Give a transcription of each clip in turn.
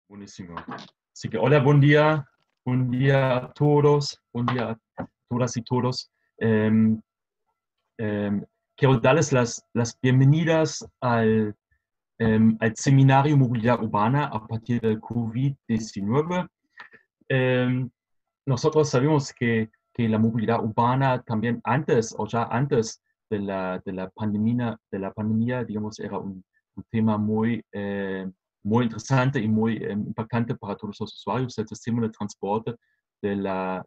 Buenísimo. Así que hola, buen día a todos, buen día a todas y todos. Em, em, Quiero darles las bienvenidas al seminario Movilidad Urbana a partir del COVID-19. Em, Nosotros sabemos que la movilidad urbana también antes o ya antes de la pandemia, digamos, era un tema muy interesante y muy impactante para todos los usuarios del sistema de transporte de la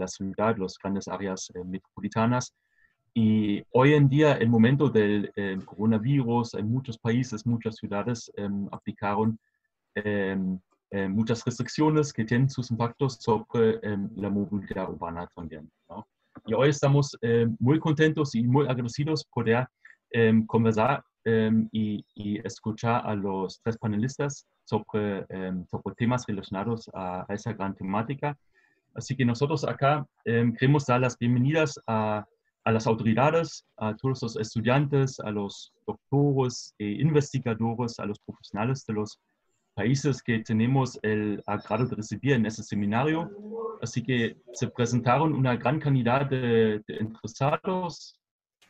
ciudad, las grandes áreas metropolitanas. Y hoy en día, el momento del coronavirus, en muchos países, muchas ciudades aplicaron em, muchas restricciones que tienen sus impactos sobre la movilidad urbana también, ¿no? Y hoy estamos muy contentos y muy agradecidos por poder conversar y escuchar a los tres panelistas sobre temas relacionados a esa gran temática. Así que nosotros acá queremos dar las bienvenidas a las autoridades, a todos los estudiantes, a los doctores e investigadores, a los profesionales de los países que tenemos el agrado de recibir en ese seminario. Así que se presentaron una gran cantidad de interesados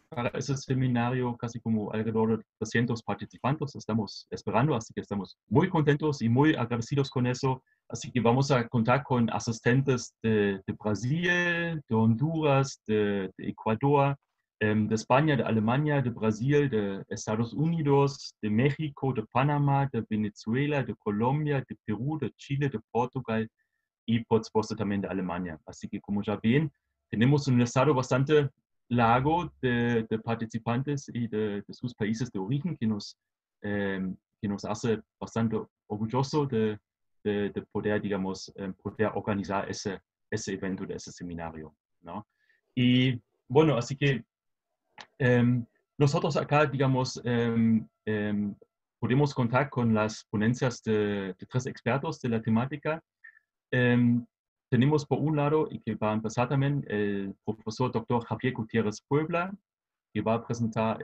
para ese seminario, casi como alrededor de 300 participantes estamos esperando, así que estamos muy contentos y muy agradecidos con eso. Así que vamos a contar con asistentes de Brasil, de Honduras, de Ecuador, de España, de Alemania, de Brasil, de Estados Unidos, de México, de Panamá, de Venezuela, de Colombia, de Perú, de Chile, de Portugal y por supuesto también de Alemania. Así que como ya ven, tenemos un listado bastante largo de participantes y de sus países de origen que nos hace bastante orgulloso de poder, digamos, poder organizar ese evento, de ese seminario, ¿no? Y bueno, así que nosotros acá, digamos, podemos contar con las ponencias de tres expertos de la temática. Em, Tenemos por un lado, y que va a empezar también, el profesor doctor Javier Gutiérrez Puebla, que va a presentar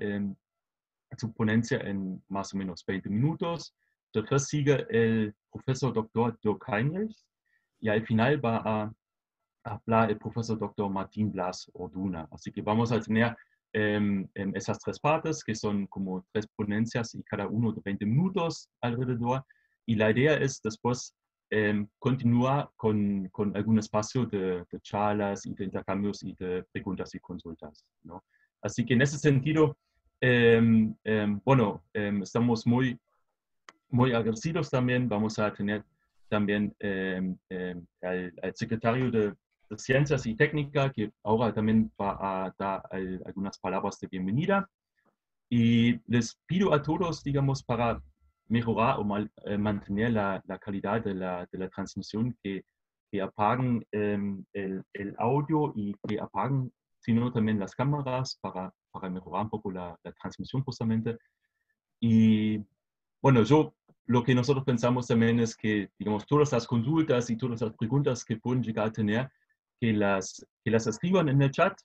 su ponencia en más o menos 20 minutos. Después sigue el profesor doctor Dirk Heinrichs y al final va a hablar el profesor doctor Martín Blas Orduna. Así que vamos a tener esas tres partes, que son como tres ponencias y cada uno de 20 minutos alrededor. Y la idea es después continuar con algún espacio de charlas y de intercambios y de preguntas y consultas, ¿no? Así que en ese sentido, bueno, estamos muy agradecidos también. Vamos a tener también al secretario de Ciencias y Técnica, que ahora también va a dar algunas palabras de bienvenida. Y les pido a todos, digamos, para mejorar o mantener la calidad de la transmisión, que apaguen el audio y que apaguen, sino también las cámaras para mejorar un poco la transmisión justamente. Y bueno, lo que nosotros pensamos también es que, digamos, todas las consultas y todas las preguntas que pueden llegar a tener, que las escriban en el chat,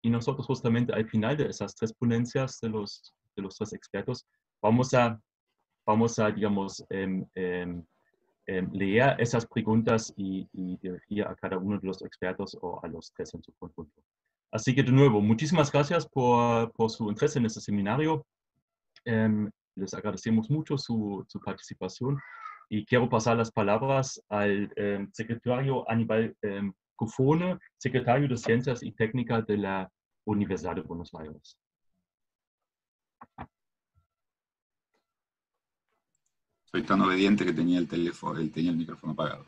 y nosotros justamente al final de esas tres ponencias de los tres expertos vamos a digamos, leer esas preguntas y dirigir a cada uno de los expertos o a los tres en su conjunto. Así que de nuevo, muchísimas gracias por su interés en este seminario. Les agradecemos mucho su participación y quiero pasar las palabras al secretario Aníbal Cufone, secretario de Ciencias y Técnica de la Universidad de Buenos Aires. Soy tan obediente que tenía el micrófono apagado.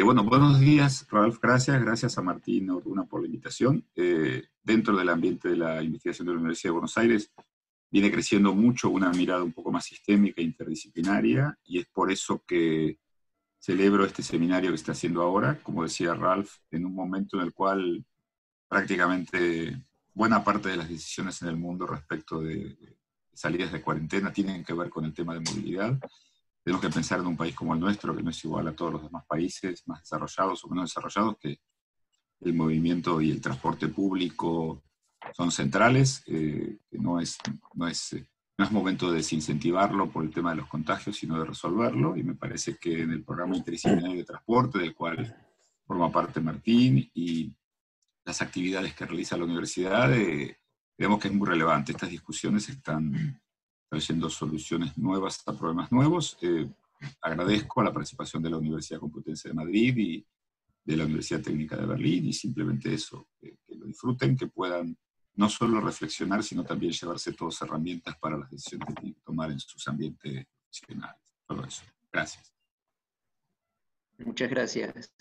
Bueno, buenos días, Ralph. Gracias a Martín Orduna por la invitación. Dentro del ambiente de la investigación de la Universidad de Buenos Aires viene creciendo mucho una mirada un poco más sistémica e interdisciplinaria, y es por eso que celebro este seminario que está haciendo ahora, como decía Ralph, en un momento en el cual prácticamente buena parte de las decisiones en el mundo respecto de salidas de cuarentena tienen que ver con el tema de movilidad. Tenemos que pensar en un país como el nuestro, que no es igual a todos los demás países más desarrollados o menos desarrollados, que el movimiento y el transporte público son centrales, que no es no es momento de desincentivarlo por el tema de los contagios, sino de resolverlo, y me parece que en el programa interdisciplinario de transporte, del cual forma parte Martín, y las actividades que realiza la universidad, vemos que es muy relevante. Estas discusiones están trayendo soluciones nuevas a problemas nuevos. Agradezco a la participación de la Universidad Complutense de Madrid y de la Universidad Técnica de Berlín, y simplemente eso, que lo disfruten, que puedan no solo reflexionar, sino también llevarse todas herramientas para las decisiones que tienen que tomar en sus ambientes profesionales. Todo eso. Gracias. Muchas gracias,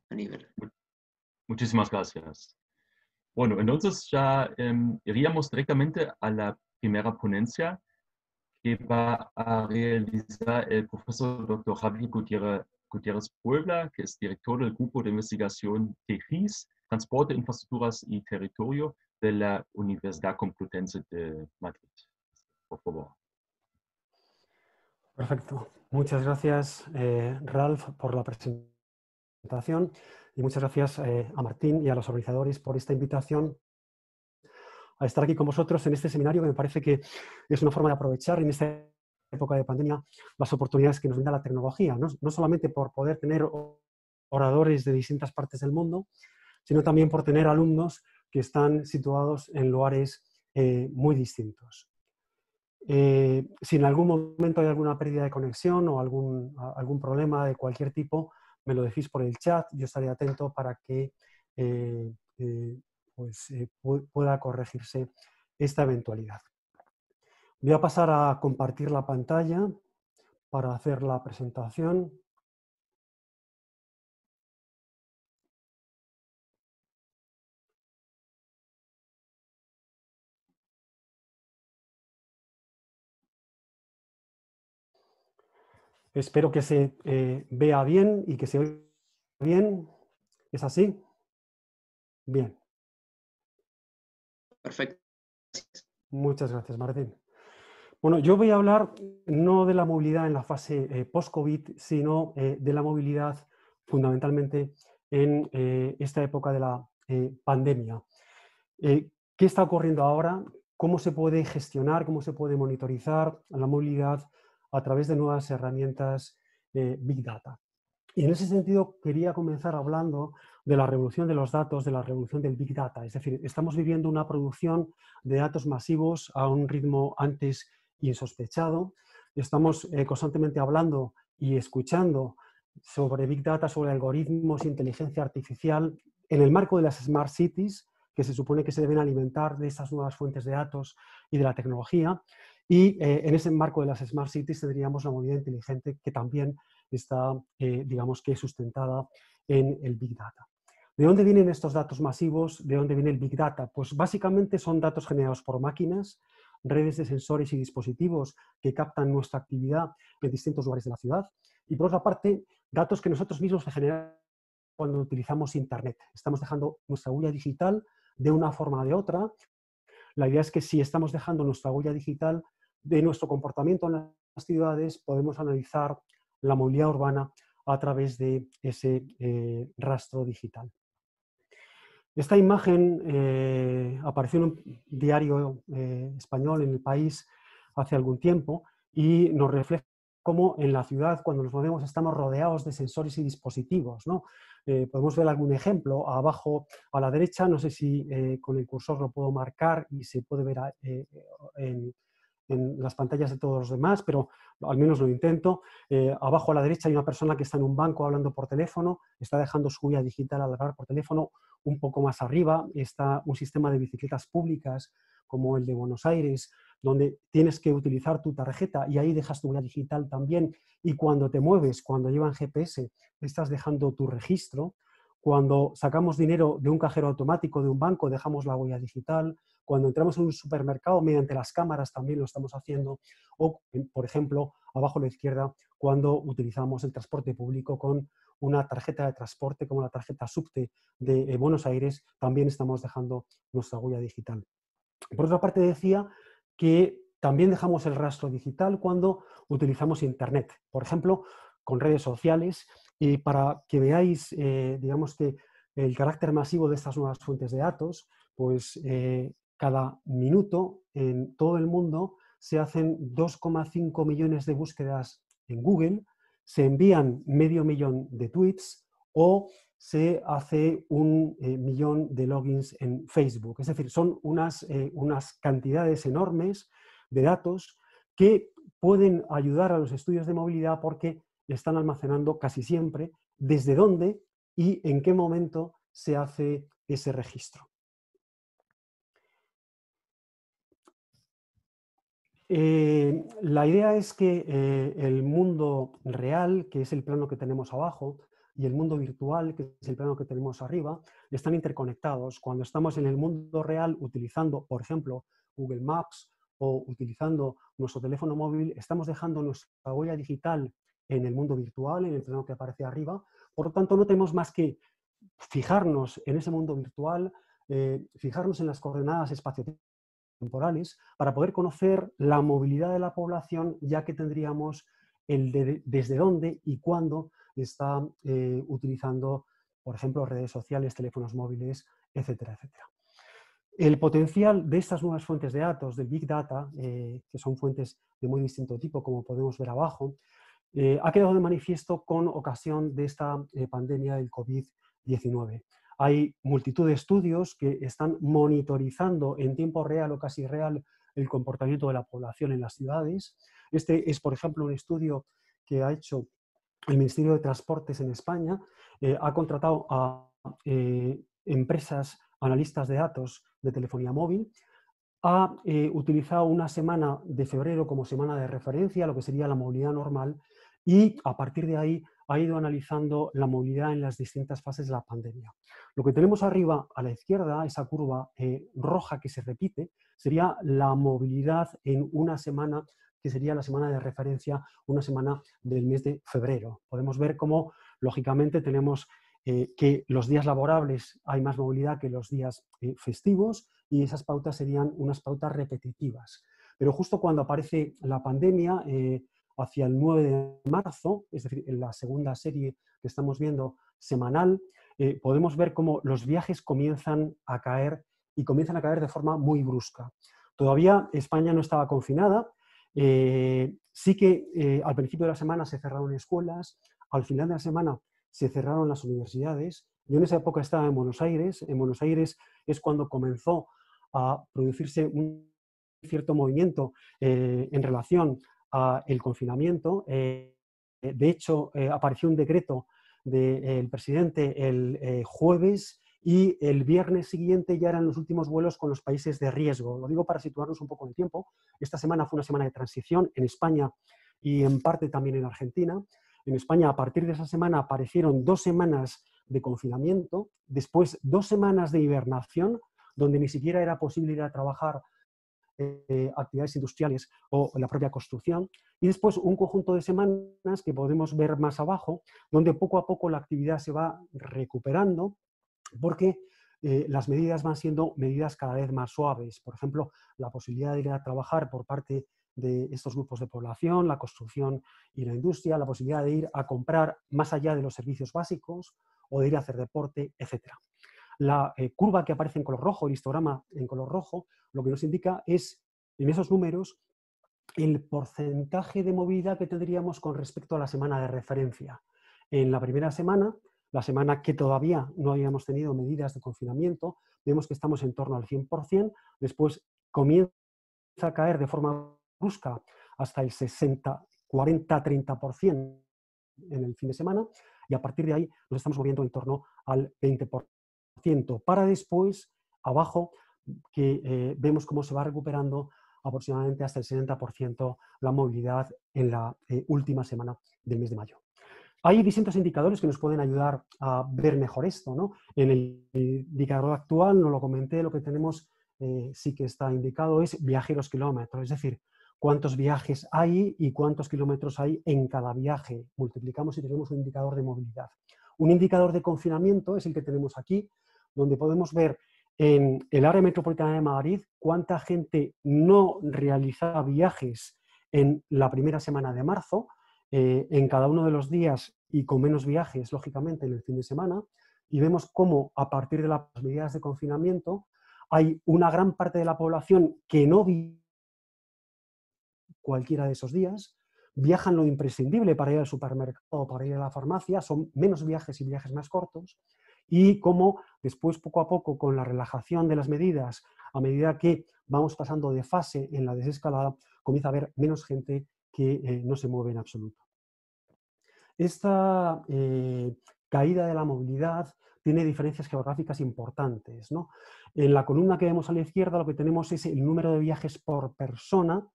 Aníbal. Muchísimas gracias. Bueno, entonces ya iríamos directamente a la primera ponencia que va a realizar el profesor Dr. Javier Gutiérrez Puebla, que es director del Grupo de Investigación TEGIS, Transporte, Infraestructuras y Territorio de la Universidad Complutense de Madrid. Por favor. Perfecto. Muchas gracias, Ralph, por la presentación, y muchas gracias a Martín y a los organizadores por esta invitación a estar aquí con vosotros en este seminario, que me parece que es una forma de aprovechar en esta época de pandemia las oportunidades que nos brinda la tecnología, no solamente por poder tener oradores de distintas partes del mundo, sino también por tener alumnos que están situados en lugares muy distintos. Si en algún momento hay alguna pérdida de conexión o algún problema de cualquier tipo, me lo decís por el chat, yo estaré atento para que pueda corregirse esta eventualidad. Voy a pasar a compartir la pantalla para hacer la presentación. Espero que se vea bien y que se oiga bien. ¿Es así? Bien. Perfecto. Muchas gracias, Martín. Bueno, yo voy a hablar no de la movilidad en la fase post-COVID, sino de la movilidad fundamentalmente en esta época de la pandemia. ¿Qué está ocurriendo ahora? ¿Cómo se puede gestionar, cómo se puede monitorizar la movilidad a través de nuevas herramientas Big Data? Y en ese sentido quería comenzar hablando de la revolución de los datos, de la revolución del Big Data. Es decir, estamos viviendo una producción de datos masivos a un ritmo antes insospechado. Estamos constantemente hablando y escuchando sobre Big Data, sobre algoritmos e inteligencia artificial en el marco de las Smart Cities, que se supone que se deben alimentar de estas nuevas fuentes de datos y de la tecnología. Y en ese marco de las Smart Cities tendríamos la movilidad inteligente, que también está, digamos que, sustentada en el Big Data. ¿De dónde vienen estos datos masivos? ¿De dónde viene el Big Data? Pues básicamente son datos generados por máquinas, redes de sensores y dispositivos que captan nuestra actividad en distintos lugares de la ciudad. Y por otra parte, datos que nosotros mismos generamos cuando utilizamos Internet. Estamos dejando nuestra huella digital de una forma o de otra. La idea es que si estamos dejando nuestra huella digital de nuestro comportamiento en las ciudades, podemos analizar la movilidad urbana a través de ese rastro digital. Esta imagen apareció en un diario español, en El País, hace algún tiempo, y nos refleja cómo en la ciudad, cuando nos movemos, estamos rodeados de sensores y dispositivos, ¿no? Podemos ver algún ejemplo abajo a la derecha, no sé si con el cursor lo puedo marcar y se puede ver en las pantallas de todos los demás, pero al menos lo intento. Abajo a la derecha hay una persona que está en un banco hablando por teléfono, está dejando su huella digital al hablar por teléfono. Un poco más arriba está un sistema de bicicletas públicas como el de Buenos Aires, donde tienes que utilizar tu tarjeta y ahí dejas tu huella digital también. Y cuando te mueves, cuando llevan GPS, estás dejando tu registro. Cuando sacamos dinero de un cajero automático de un banco, dejamos la huella digital. Cuando entramos en un supermercado, mediante las cámaras también lo estamos haciendo. O, por ejemplo, abajo a la izquierda, cuando utilizamos el transporte público con una tarjeta de transporte como la tarjeta Subte de Buenos Aires, también estamos dejando nuestra huella digital. Por otra parte, decía que también dejamos el rastro digital cuando utilizamos Internet, por ejemplo, con redes sociales, y para que veáis, digamos que el carácter masivo de estas nuevas fuentes de datos, pues cada minuto en todo el mundo se hacen 2,5 millones de búsquedas en Google, se envían medio millón de tweets o se hace 1 millón de logins en Facebook. Es decir, son unas cantidades enormes de datos que pueden ayudar a los estudios de movilidad porque están almacenando casi siempre desde dónde y en qué momento se hace ese registro. La idea es que el mundo real, que es el plano que tenemos abajo, y el mundo virtual, que es el plano que tenemos arriba, están interconectados. Cuando estamos en el mundo real utilizando, por ejemplo, Google Maps o utilizando nuestro teléfono móvil, estamos dejando nuestra huella digital en el mundo virtual, en el plano que aparece arriba. Por lo tanto, no tenemos más que fijarnos en ese mundo virtual, fijarnos en las coordenadas espaciotemporales para poder conocer la movilidad de la población, ya que tendríamos desde dónde y cuándo está utilizando, por ejemplo, redes sociales, teléfonos móviles, etcétera, etcétera. El potencial de estas nuevas fuentes de datos, del Big Data, que son fuentes de muy distinto tipo, como podemos ver abajo, ha quedado de manifiesto con ocasión de esta pandemia del COVID-19. Hay multitud de estudios que están monitorizando en tiempo real o casi real el comportamiento de la población en las ciudades. Este es, por ejemplo, un estudio que ha hecho el Ministerio de Transportes en España. Ha contratado a empresas analistas de datos de telefonía móvil. Ha utilizado una semana de febrero como semana de referencia, lo que sería la movilidad normal, y a partir de ahí ha ido analizando la movilidad en las distintas fases de la pandemia. Lo que tenemos arriba a la izquierda, esa curva roja que se repite, sería la movilidad en una semana, que sería la semana de referencia, una semana del mes de febrero. Podemos ver cómo, lógicamente, tenemos que los días laborables hay más movilidad que los días festivos, y esas pautas serían unas pautas repetitivas. Pero justo cuando aparece la pandemia, hacia el 9 de marzo, es decir, en la segunda serie que estamos viendo semanal, podemos ver cómo los viajes comienzan a caer, y comienzan a caer de forma muy brusca. Todavía España no estaba confinada, sí que al principio de la semana se cerraron escuelas, al final de la semana se cerraron las universidades. Yo en esa época estaba en Buenos Aires. En Buenos Aires es cuando comenzó a producirse un cierto movimiento en relación al confinamiento. De hecho, apareció un decreto del presidente el jueves, y el viernes siguiente ya eran los últimos vuelos con los países de riesgo. Lo digo para situarnos un poco en el tiempo. Esta semana fue una semana de transición en España y en parte también en Argentina. En España, a partir de esa semana, aparecieron 2 semanas de confinamiento, después 2 semanas de hibernación, donde ni siquiera era posible ir a trabajar actividades industriales o la propia construcción, y después un conjunto de semanas que podemos ver más abajo, donde poco a poco la actividad se va recuperando, porque las medidas van siendo medidas cada vez más suaves. Por ejemplo, la posibilidad de ir a trabajar por parte de estos grupos de población, la construcción y la industria, la posibilidad de ir a comprar más allá de los servicios básicos o de ir a hacer deporte, etc. La curva que aparece en color rojo, el histograma en color rojo, lo que nos indica es, en esos números, el porcentaje de movilidad que tendríamos con respecto a la semana de referencia. En la primera semana, la semana que todavía no habíamos tenido medidas de confinamiento, vemos que estamos en torno al 100%, después comienza a caer de forma brusca hasta el 60, 40, 30% en el fin de semana, y a partir de ahí nos estamos moviendo en torno al 20%, para después, abajo, que vemos cómo se va recuperando aproximadamente hasta el 70% la movilidad en la última semana del mes de mayo. Hay distintos indicadores que nos pueden ayudar a ver mejor esto, ¿no? En el indicador actual, no lo comenté, lo que tenemos sí que está indicado es viajeros kilómetros, es decir, cuántos viajes hay y cuántos kilómetros hay en cada viaje. Multiplicamos y tenemos un indicador de movilidad. Un indicador de confinamiento es el que tenemos aquí, donde podemos ver en el área metropolitana de Madrid cuánta gente no realizaba viajes en la primera semana de marzo, en cada uno de los días, y con menos viajes, lógicamente, en el fin de semana, y vemos cómo a partir de las medidas de confinamiento hay una gran parte de la población que no cualquiera de esos días, viajan lo imprescindible para ir al supermercado o para ir a la farmacia, son menos viajes y viajes más cortos, y cómo después, poco a poco, con la relajación de las medidas, a medida que vamos pasando de fase en la desescalada, comienza a haber menos gente que no se mueve en absoluto. Esta caída de la movilidad tiene diferencias geográficas importantes, ¿no? En la columna que vemos a la izquierda lo que tenemos es el número de viajes por persona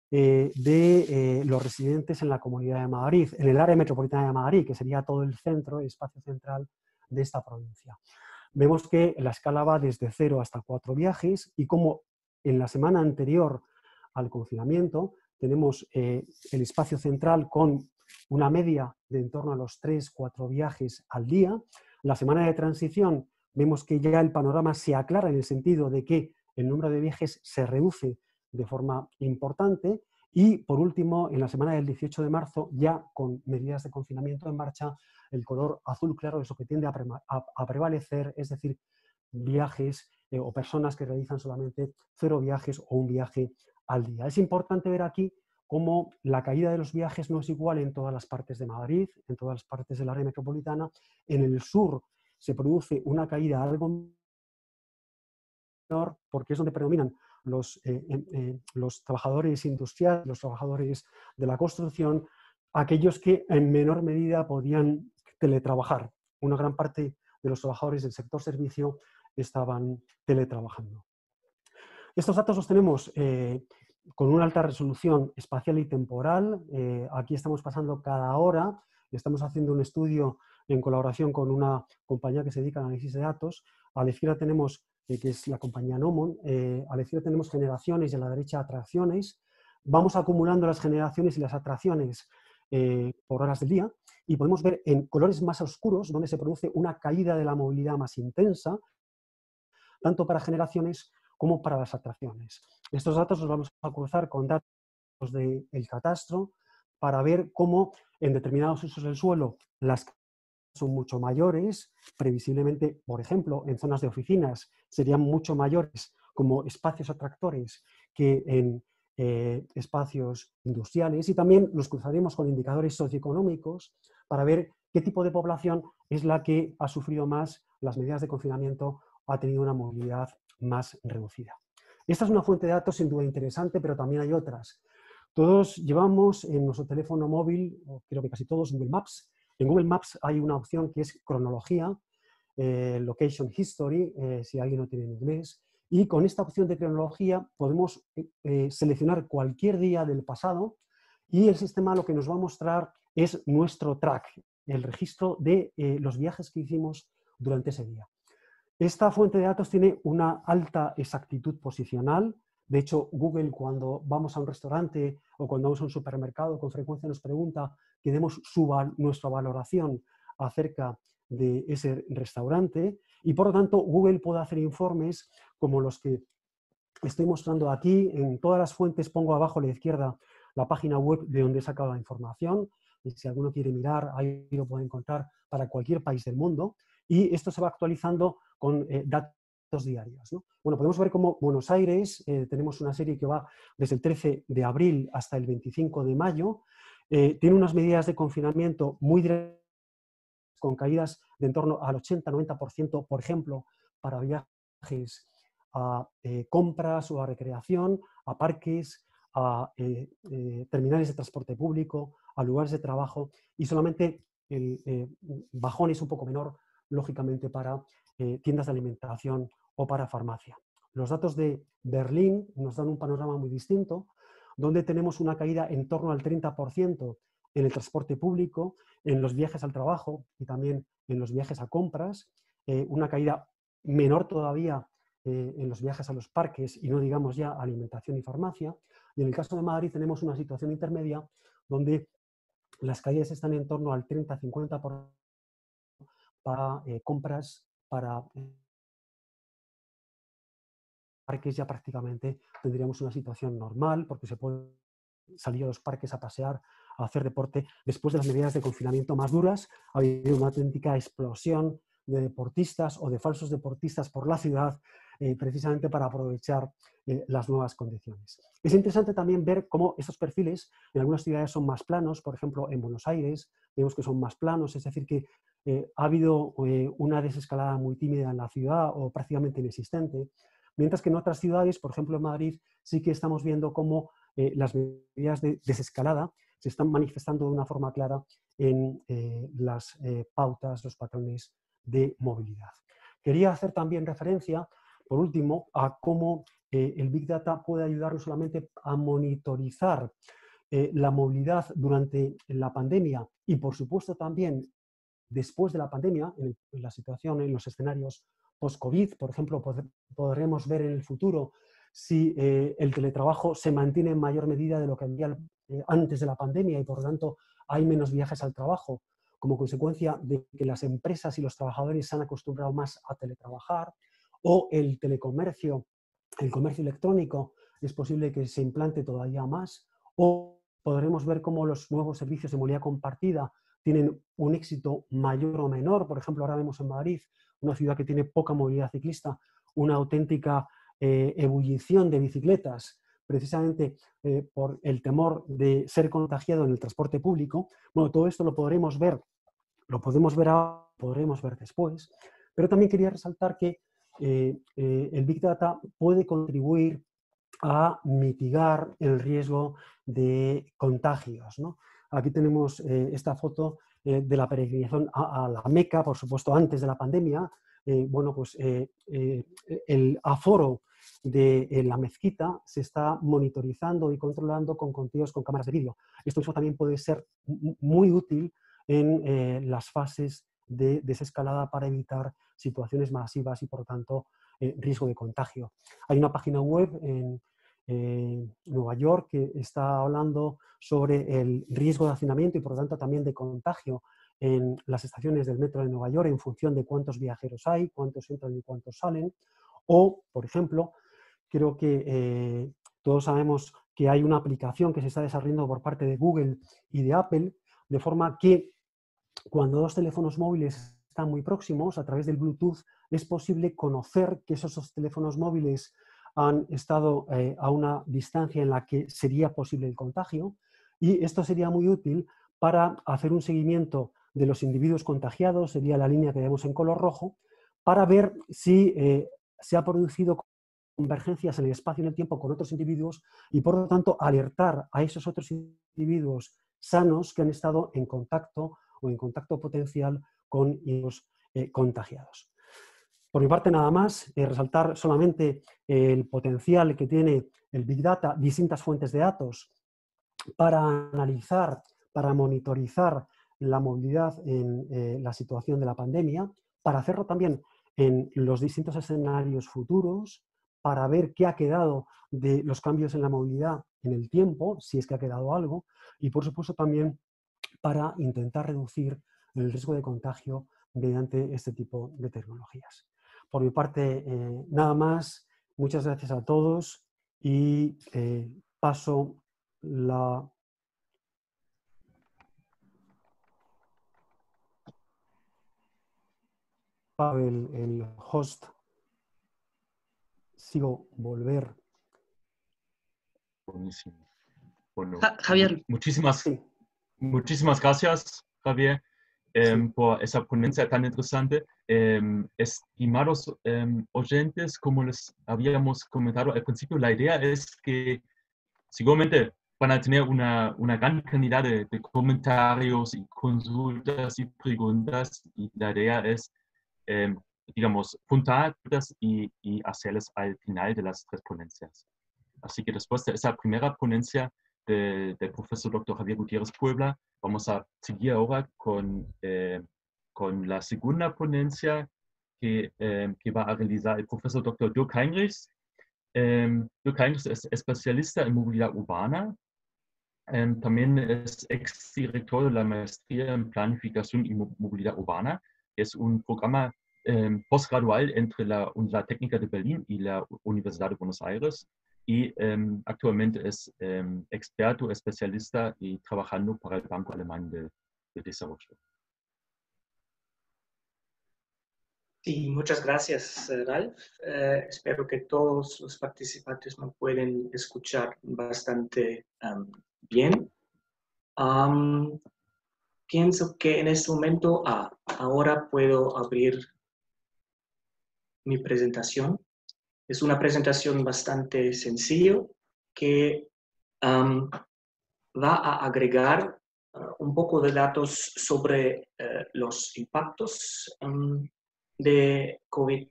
de los residentes en la Comunidad de Madrid, en el área metropolitana de Madrid, que sería todo el centro, el espacio central de esta provincia. Vemos que la escala va desde 0 hasta 4 viajes y como en la semana anterior al confinamiento tenemos el espacio central con una media de en torno a los 3-4 viajes al día, la semana de transición vemos que ya el panorama se aclara en el sentido de que el número de viajes se reduce de forma importante y, por último, en la semana del 18 de marzo, ya con medidas de confinamiento en marcha, el color azul claro es lo que tiende a prevalecer, es decir, viajes o personas que realizan solamente 0 viajes o 1 viaje al día. Es importante ver aquí cómo la caída de los viajes no es igual en todas las partes de Madrid, en todas las partes del área metropolitana. En el sur se produce una caída algo menor porque es donde predominan los trabajadores industriales, los trabajadores de la construcción, aquellos que en menor medida podían teletrabajar. Una gran parte de los trabajadores del sector servicio estaban teletrabajando. Estos datos los tenemos con una alta resolución espacial y temporal. Aquí estamos pasando cada hora, estamos haciendo un estudio en colaboración con una compañía que se dedica al análisis de datos. A la izquierda tenemos, que es la compañía Nomon, a la izquierda tenemos generaciones y a la derecha atracciones. Vamos acumulando las generaciones y las atracciones por horas del día y podemos ver en colores más oscuros donde se produce una caída de la movilidad más intensa, tanto para generaciones como para las atracciones. Estos datos los vamos a cruzar con datos del catastro para ver cómo en determinados usos del suelo las son mucho mayores, previsiblemente, por ejemplo, en zonas de oficinas serían mucho mayores como espacios atractores que en espacios industriales, y también los cruzaremos con indicadores socioeconómicos para ver qué tipo de población es la que ha sufrido más las medidas de confinamiento o ha tenido una movilidad más reducida. Esta es una fuente de datos sin duda interesante, pero también hay otras. Todos llevamos en nuestro teléfono móvil, o creo que casi todos, Google Maps. En Google Maps hay una opción que es cronología, location history, si alguien no tiene en inglés, y con esta opción de cronología podemos seleccionar cualquier día del pasado y el sistema lo que nos va a mostrar es nuestro track, el registro de los viajes que hicimos durante ese día. Esta fuente de datos tiene una alta exactitud posicional. De hecho, Google, cuando vamos a un restaurante o cuando vamos a un supermercado, con frecuencia nos pregunta que demos nuestra valoración acerca de ese restaurante y, por lo tanto, Google puede hacer informes como los que estoy mostrando aquí. En todas las fuentes pongo abajo a la izquierda la página web de donde he sacado la información. Y si alguno quiere mirar, ahí lo puede encontrar para cualquier país del mundo. Y esto se va actualizando con datos diarios, ¿no? Bueno, podemos ver cómo Buenos Aires, tenemos una serie que va desde el 13 de abril hasta el 25 de mayo, tiene unas medidas de confinamiento muy directas, con caídas de en torno al 80-90%, por ejemplo, para viajes a compras o a recreación, a parques, a terminales de transporte público, a lugares de trabajo, y solamente el bajón es un poco menor, lógicamente, para tiendas de alimentación o para farmacia. Los datos de Berlín nos dan un panorama muy distinto, donde tenemos una caída en torno al 30% en el transporte público, en los viajes al trabajo y también en los viajes a compras, una caída menor todavía en los viajes a los parques y no digamos ya alimentación y farmacia. Y en el caso de Madrid tenemos una situación intermedia donde las caídas están en torno al 30-50% para compras, para parques ya prácticamente tendríamos una situación normal porque se puede salir a los parques a pasear, a hacer deporte. Después de las medidas de confinamiento más duras, ha habido una auténtica explosión de deportistas o de falsos deportistas por la ciudad, precisamente para aprovechar las nuevas condiciones. Es interesante también ver cómo estos perfiles en algunas ciudades son más planos, por ejemplo, en Buenos Aires vemos que son más planos, es decir, que ha habido una desescalada muy tímida en la ciudad o prácticamente inexistente, mientras que en otras ciudades, por ejemplo en Madrid, sí que estamos viendo cómo las medidas de desescalada se están manifestando de una forma clara en las pautas, los patrones de movilidad. Quería hacer también referencia, por último, a cómo el Big Data puede ayudar no solamente a monitorizar la movilidad durante la pandemia y, por supuesto, también después de la pandemia, en la situación, en los escenarios post-COVID, por ejemplo, podremos ver en el futuro si el teletrabajo se mantiene en mayor medida de lo que había antes de la pandemia y, por lo tanto, hay menos viajes al trabajo como consecuencia de que las empresas y los trabajadores se han acostumbrado más a teletrabajar, o el telecomercio, el comercio electrónico, es posible que se implante todavía más, o podremos ver cómo los nuevos servicios de movilidad compartida tienen un éxito mayor o menor. Por ejemplo, ahora vemos en Madrid, una ciudad que tiene poca movilidad ciclista, una auténtica ebullición de bicicletas, precisamente por el temor de ser contagiado en el transporte público. Bueno, todo esto lo podremos ver ahora, podremos ver después, pero también quería resaltar que el Big Data puede contribuir a mitigar el riesgo de contagios, ¿no? Aquí tenemos esta foto de la peregrinación a la Meca, por supuesto, antes de la pandemia. Bueno, pues el aforo de la mezquita se está monitorizando y controlando con contidos con cámaras de vídeo. Esto también puede ser muy útil en las fases de desescalada para evitar situaciones masivas y, por lo tanto, riesgo de contagio. Hay una página web en Nueva York que está hablando sobre el riesgo de hacinamiento y, por lo tanto, también de contagio en las estaciones del metro de Nueva York en función de cuántos viajeros hay, cuántos entran y cuántos salen. O, por ejemplo, creo que todos sabemos que hay una aplicación que se está desarrollando por parte de Google y de Apple, de forma que cuando dos teléfonos móviles están muy próximos, a través del Bluetooth, es posible conocer que esos dos teléfonos móviles han estado a una distancia en la que sería posible el contagio, y esto sería muy útil para hacer un seguimiento de los individuos contagiados, sería la línea que vemos en color rojo, para ver si se ha producido convergencias en el espacio y en el tiempo con otros individuos y, por lo tanto, alertar a esos otros individuos sanos que han estado en contacto o en contacto potencial con los contagiados. Por mi parte, nada más, resaltar solamente el potencial que tiene el Big Data, distintas fuentes de datos, para analizar, para monitorizar la movilidad en la situación de la pandemia, para hacerlo también en los distintos escenarios futuros, para ver qué ha quedado de los cambios en la movilidad en el tiempo, si es que ha quedado algo, y por supuesto también para intentar reducir el riesgo de contagio mediante este tipo de tecnologías. Por mi parte, nada más. Muchas gracias a todos y paso la... el host. Sigo volver. Buenísimo. Bueno, Javier. muchísimas gracias, Javier, por esa ponencia tan interesante. Estimados oyentes, como les habíamos comentado al principio, la idea es que seguramente van a tener una gran cantidad de comentarios y consultas y preguntas, y la idea es, digamos, juntarlas y hacerlas al final de las 3 ponencias. Así que después de esa primera ponencia del profesor Dr. Javier Gutiérrez Puebla, vamos a seguir ahora con la segunda ponencia que va a realizar el profesor Dr. Dirk Heinrichs. Dirk Heinrichs es especialista en movilidad urbana. También es exdirector de la maestría en planificación y movilidad urbana. Es un programa postgradual entre la Universidad Técnica de Berlín y la Universidad de Buenos Aires. Y actualmente es experto, especialista y trabajando para el Banco Alemán de Desarrollo. Sí, muchas gracias, Ralph. Espero que todos los participantes me pueden escuchar bastante bien. Pienso que en este momento, ahora puedo abrir mi presentación. Es una presentación bastante sencilla que va a agregar un poco de datos sobre los impactos de COVID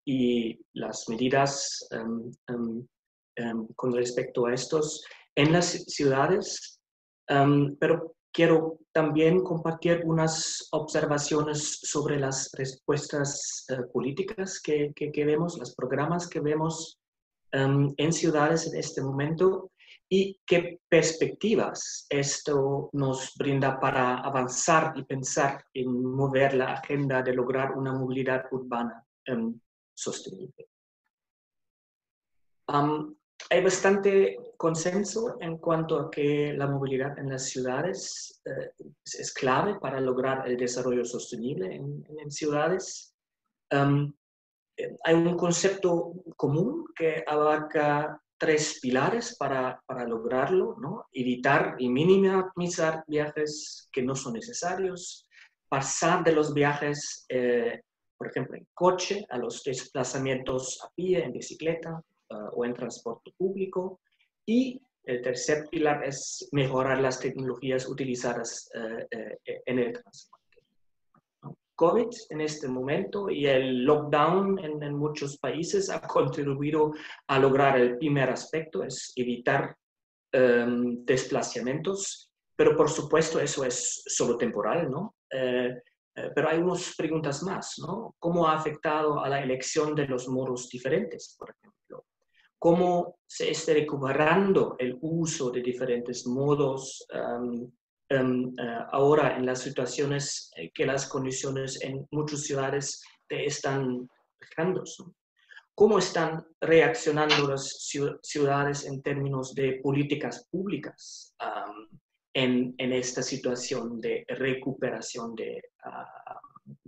y las medidas con respecto a estos en las ciudades, pero quiero también compartir unas observaciones sobre las respuestas políticas que vemos, los programas que vemos en ciudades en este momento y qué perspectivas esto nos brinda para avanzar y pensar en mover la agenda de lograr una movilidad urbana sostenible. Hay bastante consenso en cuanto a que la movilidad en las ciudades es clave para lograr el desarrollo sostenible en ciudades. Hay un concepto común que abarca 3 pilares para lograrlo, ¿no? Evitar y minimizar viajes que no son necesarios, pasar de los viajes, por ejemplo, en coche, a los desplazamientos a pie, en bicicleta o en transporte público. Y el tercer pilar es mejorar las tecnologías utilizadas en el transporte. COVID en este momento y el lockdown en muchos países ha contribuido a lograr el primer aspecto, es evitar desplazamientos, pero por supuesto eso es solo temporal, ¿no? Pero hay unas preguntas más, ¿no? ¿Cómo ha afectado a la elección de los modos diferentes, por ejemplo? ¿Cómo se está recuperando el uso de diferentes modos ahora en las situaciones que las condiciones en muchas ciudades están dejando? ¿Cómo están reaccionando las ciudades en términos de políticas públicas en esta situación de recuperación de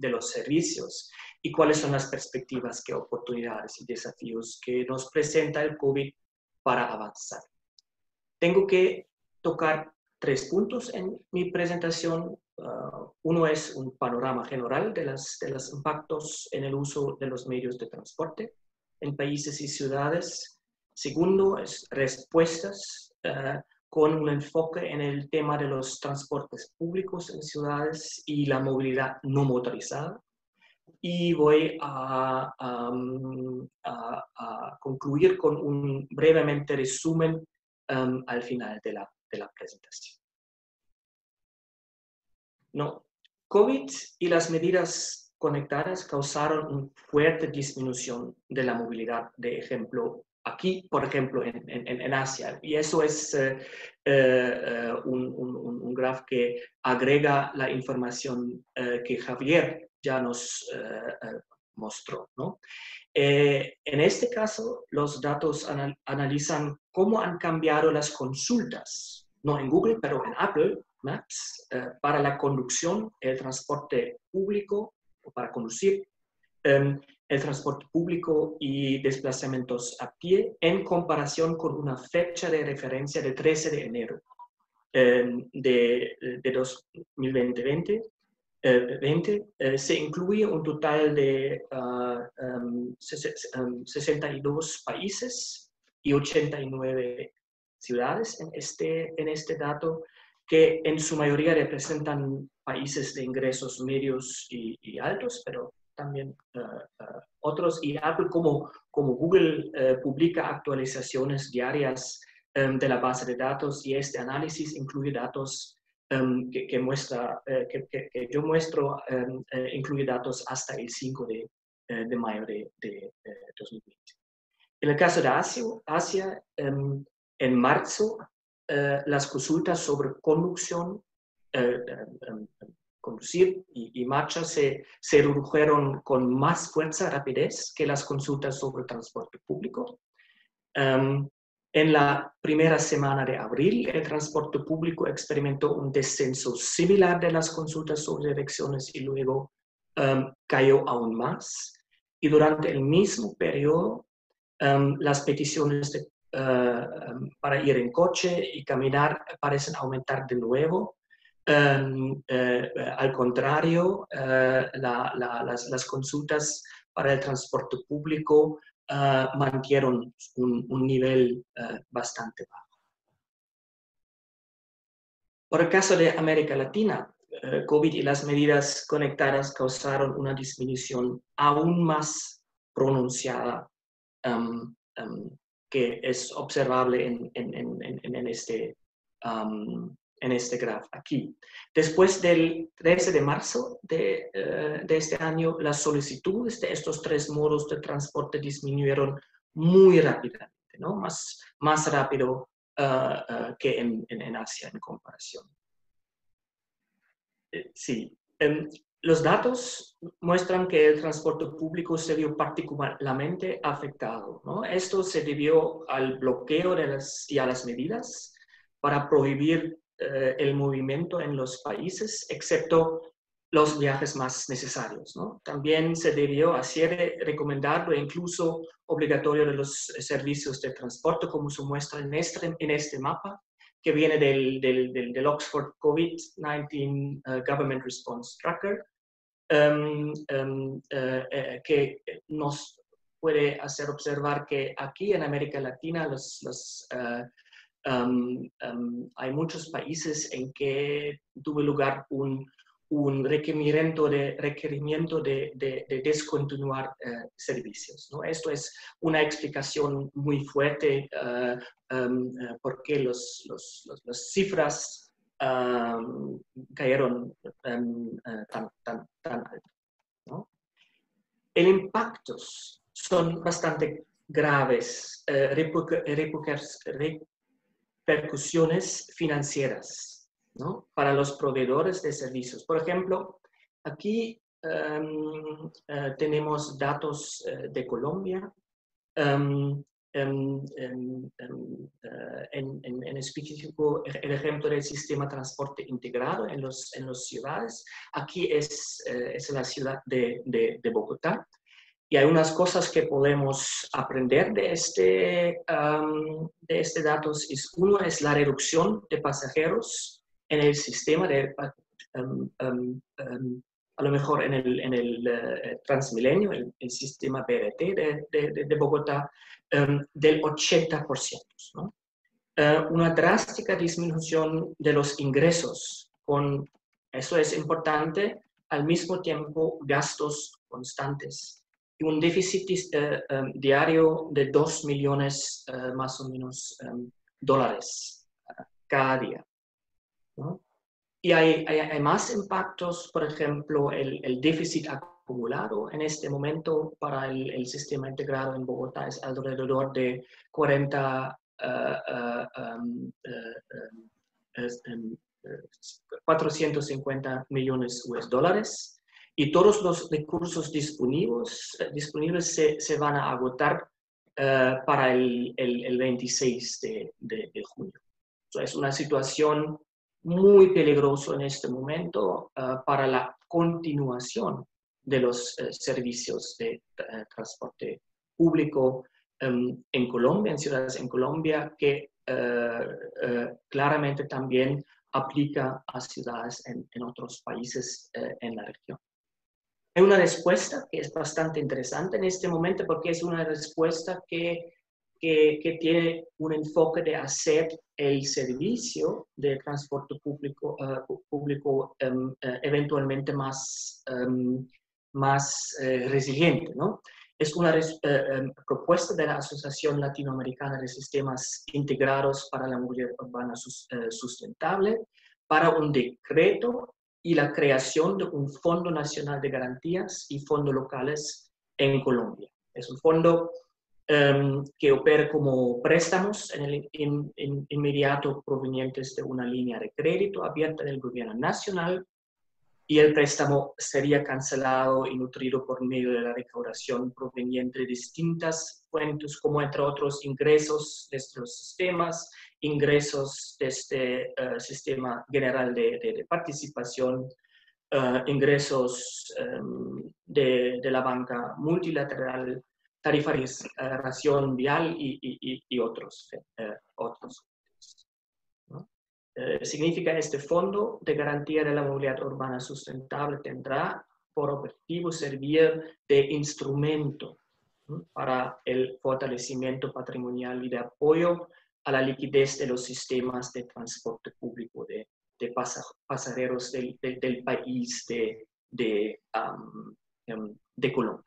los servicios? ¿Y cuáles son las perspectivas, qué oportunidades y desafíos que nos presenta el COVID para avanzar? Tengo que tocar 3 puntos en mi presentación. Uno es un panorama general de los impactos en el uso de los medios de transporte en países y ciudades. Segundo es respuestas con un enfoque en el tema de los transportes públicos en ciudades y la movilidad no motorizada. Y voy a concluir con un brevemente resumen al final de la presentación. No, COVID y las medidas conectadas causaron una fuerte disminución de la movilidad, de ejemplo, aquí, por ejemplo, en Asia. Y eso es un grafo que agrega la información que Javier ya nos mostró, ¿no? En este caso, los datos analizan cómo han cambiado las consultas, no en Google, pero en Apple Maps, para la conducción, el transporte público, o para conducir, el transporte público y desplazamientos a pie, en comparación con una fecha de referencia de 13 de enero de 2020. Se incluye un total de 62 países y 89 ciudades en este dato, que en su mayoría representan países de ingresos medios y altos, pero también otros. Y Apple, como Google, publica actualizaciones diarias de la base de datos, y este análisis incluye datos que yo muestro, incluye datos hasta el 5 de mayo de 2020. En el caso de Asia, en marzo, las consultas sobre conducción, conducir y marcha se redujeron con más fuerza y rapidez que las consultas sobre transporte público. En la primera semana de abril, el transporte público experimentó un descenso similar de las consultas sobre direcciones y luego cayó aún más. Y durante el mismo periodo, las peticiones para ir en coche y caminar parecen aumentar de nuevo. Al contrario, las consultas para el transporte público mantuvieron un nivel bastante bajo. Por el caso de América Latina, COVID y las medidas conectadas causaron una disminución aún más pronunciada que es observable en este grafo aquí. Después del 13 de marzo de este año, las solicitudes de estos 3 modos de transporte disminuyeron muy rápidamente, ¿no? Más rápido que en Asia en comparación. Sí. Los datos muestran que el transporte público se vio particularmente afectado, ¿no? Esto se debió al bloqueo y a las medidas para prohibir el movimiento en los países, excepto los viajes más necesarios, ¿no? También se debió a ser recomendado e incluso obligatorio de los servicios de transporte, como se muestra en este mapa, que viene del Oxford COVID-19 Government Response Tracker, que nos puede hacer observar que aquí en América Latina hay muchos países en que tuvo lugar un requerimiento de descontinuar servicios, ¿no? Esto es una explicación muy fuerte porque las cifras cayeron tan alto, ¿no? El impactos son bastante graves, repercusiones financieras, ¿no? Para los proveedores de servicios. Por ejemplo, aquí tenemos datos de Colombia. En específico, el ejemplo del sistema de transporte integrado en las ciudades. Aquí es la ciudad de Bogotá. Y hay unas cosas que podemos aprender de este datos. Uno es la reducción de pasajeros en el sistema a lo mejor en el Transmilenio, el sistema BRT de Bogotá, del 80%, ¿no? Una drástica disminución de los ingresos, eso es importante, al mismo tiempo gastos constantes y un déficit diario de 2 millones más o menos dólares cada día, ¿no? Y hay más impactos, por ejemplo, el déficit acumulado en este momento para el sistema integrado en Bogotá es alrededor de 450 millones US$, y todos los recursos disponibles se van a agotar para el 26 de junio. Es una situación muy peligrosa en este momento para la continuación de los servicios de transporte público en Colombia, en ciudades en Colombia, que claramente también aplica a ciudades en otros países en la región. Hay una respuesta que es bastante interesante en este momento porque es una respuesta que tiene un enfoque de hacer el servicio de transporte público eventualmente más resiliente, ¿no? Es una propuesta de la Asociación Latinoamericana de Sistemas Integrados para la Movilidad Urbana Sustentable para un decreto y la creación de un Fondo Nacional de Garantías y fondos locales en Colombia. Es un fondo que opera como préstamos inmediato provenientes de una línea de crédito abierta del gobierno nacional, y el préstamo sería cancelado y nutrido por medio de la recaudación proveniente de distintas fuentes, como entre otros ingresos de estos sistemas, ingresos de este sistema general de participación, ingresos de la banca multilateral, tarifarización vial y otros. ¿No? Significa este Fondo de Garantía de la Movilidad Urbana Sustentable tendrá por objetivo servir de instrumento, ¿no?, para el fortalecimiento patrimonial y de apoyo a la liquidez de los sistemas de transporte público de pasajeros del país de Colombia.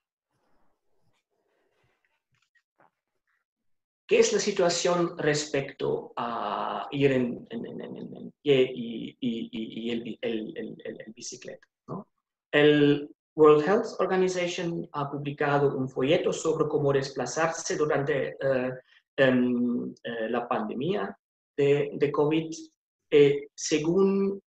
¿Qué es la situación respecto a ir en pie y el bicicleta, ¿no? El World Health Organization ha publicado un folleto sobre cómo desplazarse durante la pandemia de COVID. Según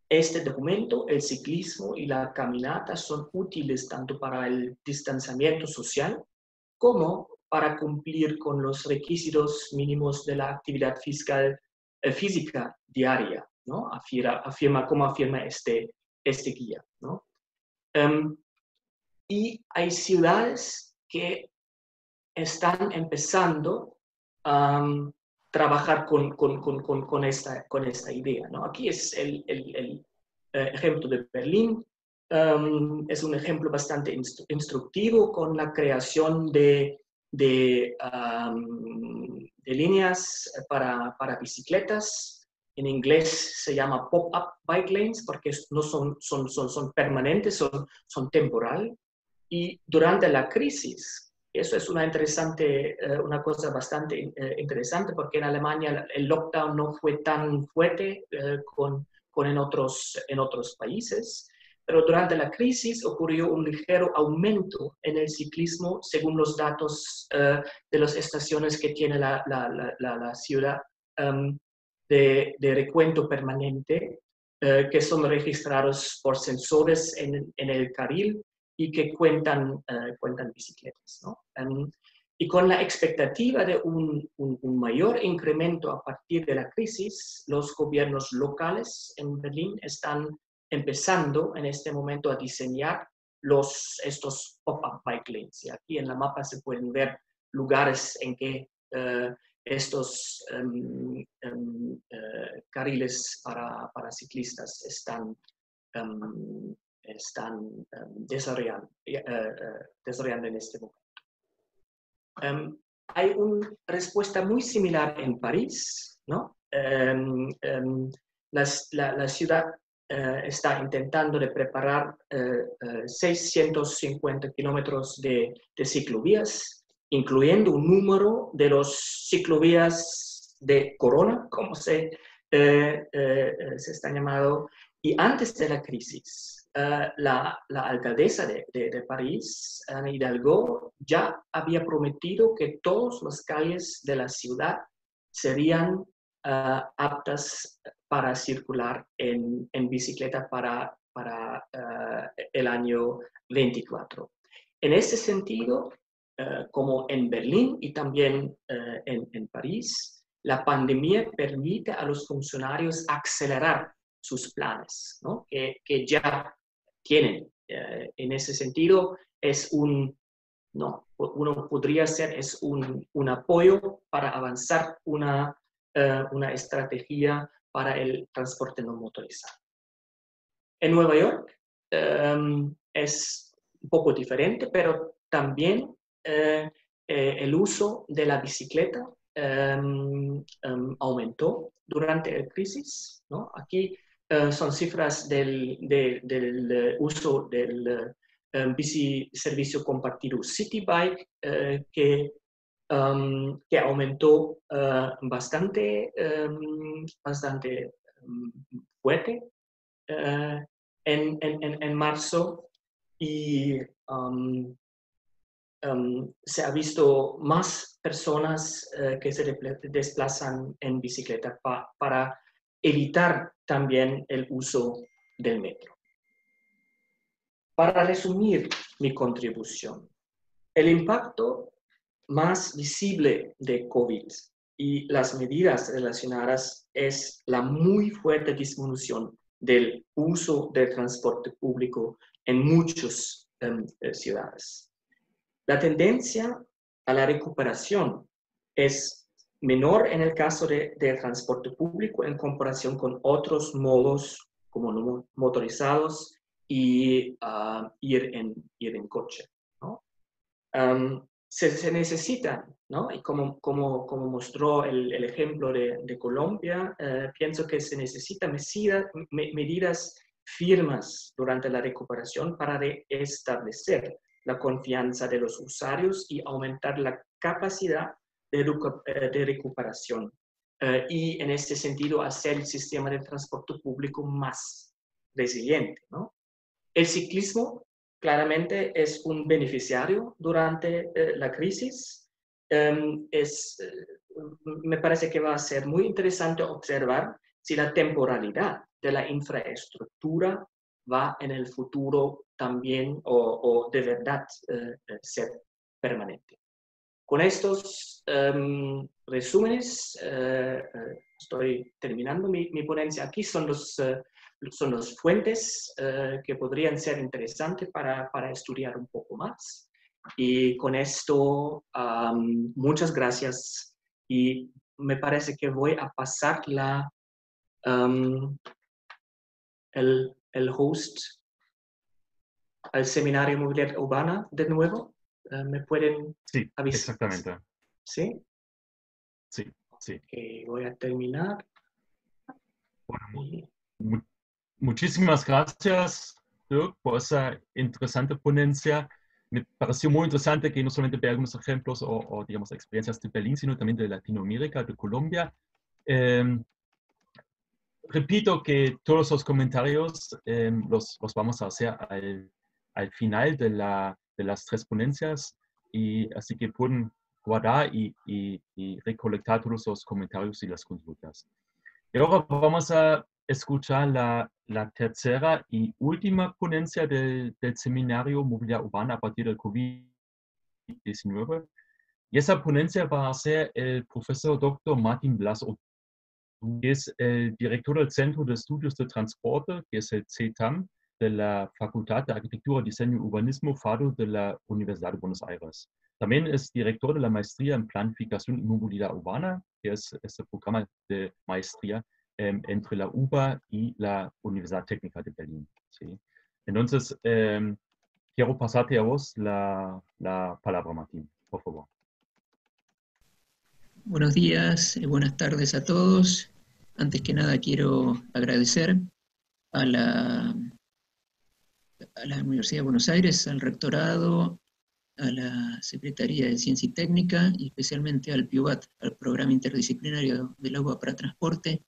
este documento, el ciclismo y la caminata son útiles tanto para el distanciamiento social como para cumplir con los requisitos mínimos de la actividad física diaria, ¿no? Como afirma este guía, ¿no? Y hay ciudades que están empezando a trabajar con esta idea, ¿no? Aquí es el ejemplo de Berlín. Es un ejemplo bastante instructivo con la creación de líneas para bicicletas. En inglés se llama pop-up bike lanes porque no son permanentes, son temporal. Y durante la crisis, eso es una cosa bastante interesante porque en Alemania el lockdown no fue tan fuerte con en otros países. Pero durante la crisis ocurrió un ligero aumento en el ciclismo según los datos de las estaciones que tiene la ciudad de recuento permanente, que son registrados por sensores en el carril y que cuentan bicicletas, ¿no? Y con la expectativa de un mayor incremento a partir de la crisis, los gobiernos locales en Berlín están empezando en este momento a diseñar estos pop-up bike lanes. Y aquí en la mapa se pueden ver lugares en que estos carriles para ciclistas están desarrollando en este momento. Hay una respuesta muy similar en París, ¿no? La ciudad está intentando de preparar 650 kilómetros de ciclovías, incluyendo un número de los ciclovías de Corona, como se están llamando. Y antes de la crisis, la alcaldesa de París, Anne Hidalgo, ya había prometido que todas las calles de la ciudad serían aptas para circular en bicicleta para el año 24. En ese sentido, como en Berlín y también en París, la pandemia permite a los funcionarios acelerar sus planes, ¿no? que ya tienen. En ese sentido, uno podría ser un apoyo para avanzar una estrategia para el transporte no motorizado. En Nueva York es un poco diferente, pero también el uso de la bicicleta aumentó durante la crisis, ¿no? Aquí son cifras del uso del servicio compartido City Bike que aumentó bastante fuerte en marzo y se ha visto más personas que se desplazan en bicicleta para evitar también el uso del metro. Para resumir mi contribución, el impacto más visible de COVID y las medidas relacionadas es la muy fuerte disminución del uso del transporte público en muchas ciudades. La tendencia a la recuperación es menor en el caso del transporte público en comparación con otros modos como motorizados y ir en coche, ¿no? Se necesitan, ¿no? Y como mostró el ejemplo de Colombia, pienso que se necesitan medidas firmes durante la recuperación para restablecer la confianza de los usuarios y aumentar la capacidad de recuperación. Y en este sentido hacer el sistema de transporte público más resiliente, ¿no? El ciclismo claramente es un beneficiario durante la crisis. Me parece que va a ser muy interesante observar si la temporalidad de la infraestructura va en el futuro también o de verdad ser permanente. Con estos resúmenes, estoy terminando mi ponencia aquí. Son las fuentes que podrían ser interesantes para estudiar un poco más. Y con esto, muchas gracias. Y me parece que voy a pasar el host al Seminario Movilidad Urbana de nuevo. ¿Me pueden avisar? Exactamente. ¿Sí? Sí, sí. Okay, voy a terminar. Bueno, muchísimas gracias, Dirk, por esa interesante ponencia. Me pareció muy interesante que no solamente vea algunos ejemplos o digamos, experiencias de Berlín, sino también de Latinoamérica, de Colombia. Repito que todos los comentarios los vamos a hacer al final de las tres ponencias, y así que pueden guardar y recolectar todos los comentarios y las consultas. Y ahora vamos a escuchar la tercera y última ponencia del seminario Movilidad Urbana a partir del COVID-19. Y esa ponencia va a ser el profesor Dr. Martín Blas, que es el director del Centro de Estudios de Transporte, que es el CETAM, de la Facultad de Arquitectura, Diseño y Urbanismo FADU de la Universidad de Buenos Aires. También es director de la maestría en Planificación y Movilidad Urbana, que es este programa de maestría entre la UBA y la Universidad Técnica de Berlín. ¿Sí? Entonces, quiero pasarte a vos la palabra, Martín, por favor. Buenos días, buenas tardes a todos. Antes que nada quiero agradecer a la Universidad de Buenos Aires, al rectorado, a la Secretaría de Ciencia y Técnica y especialmente al PIUBAT, al Programa Interdisciplinario del Agua para Transporte,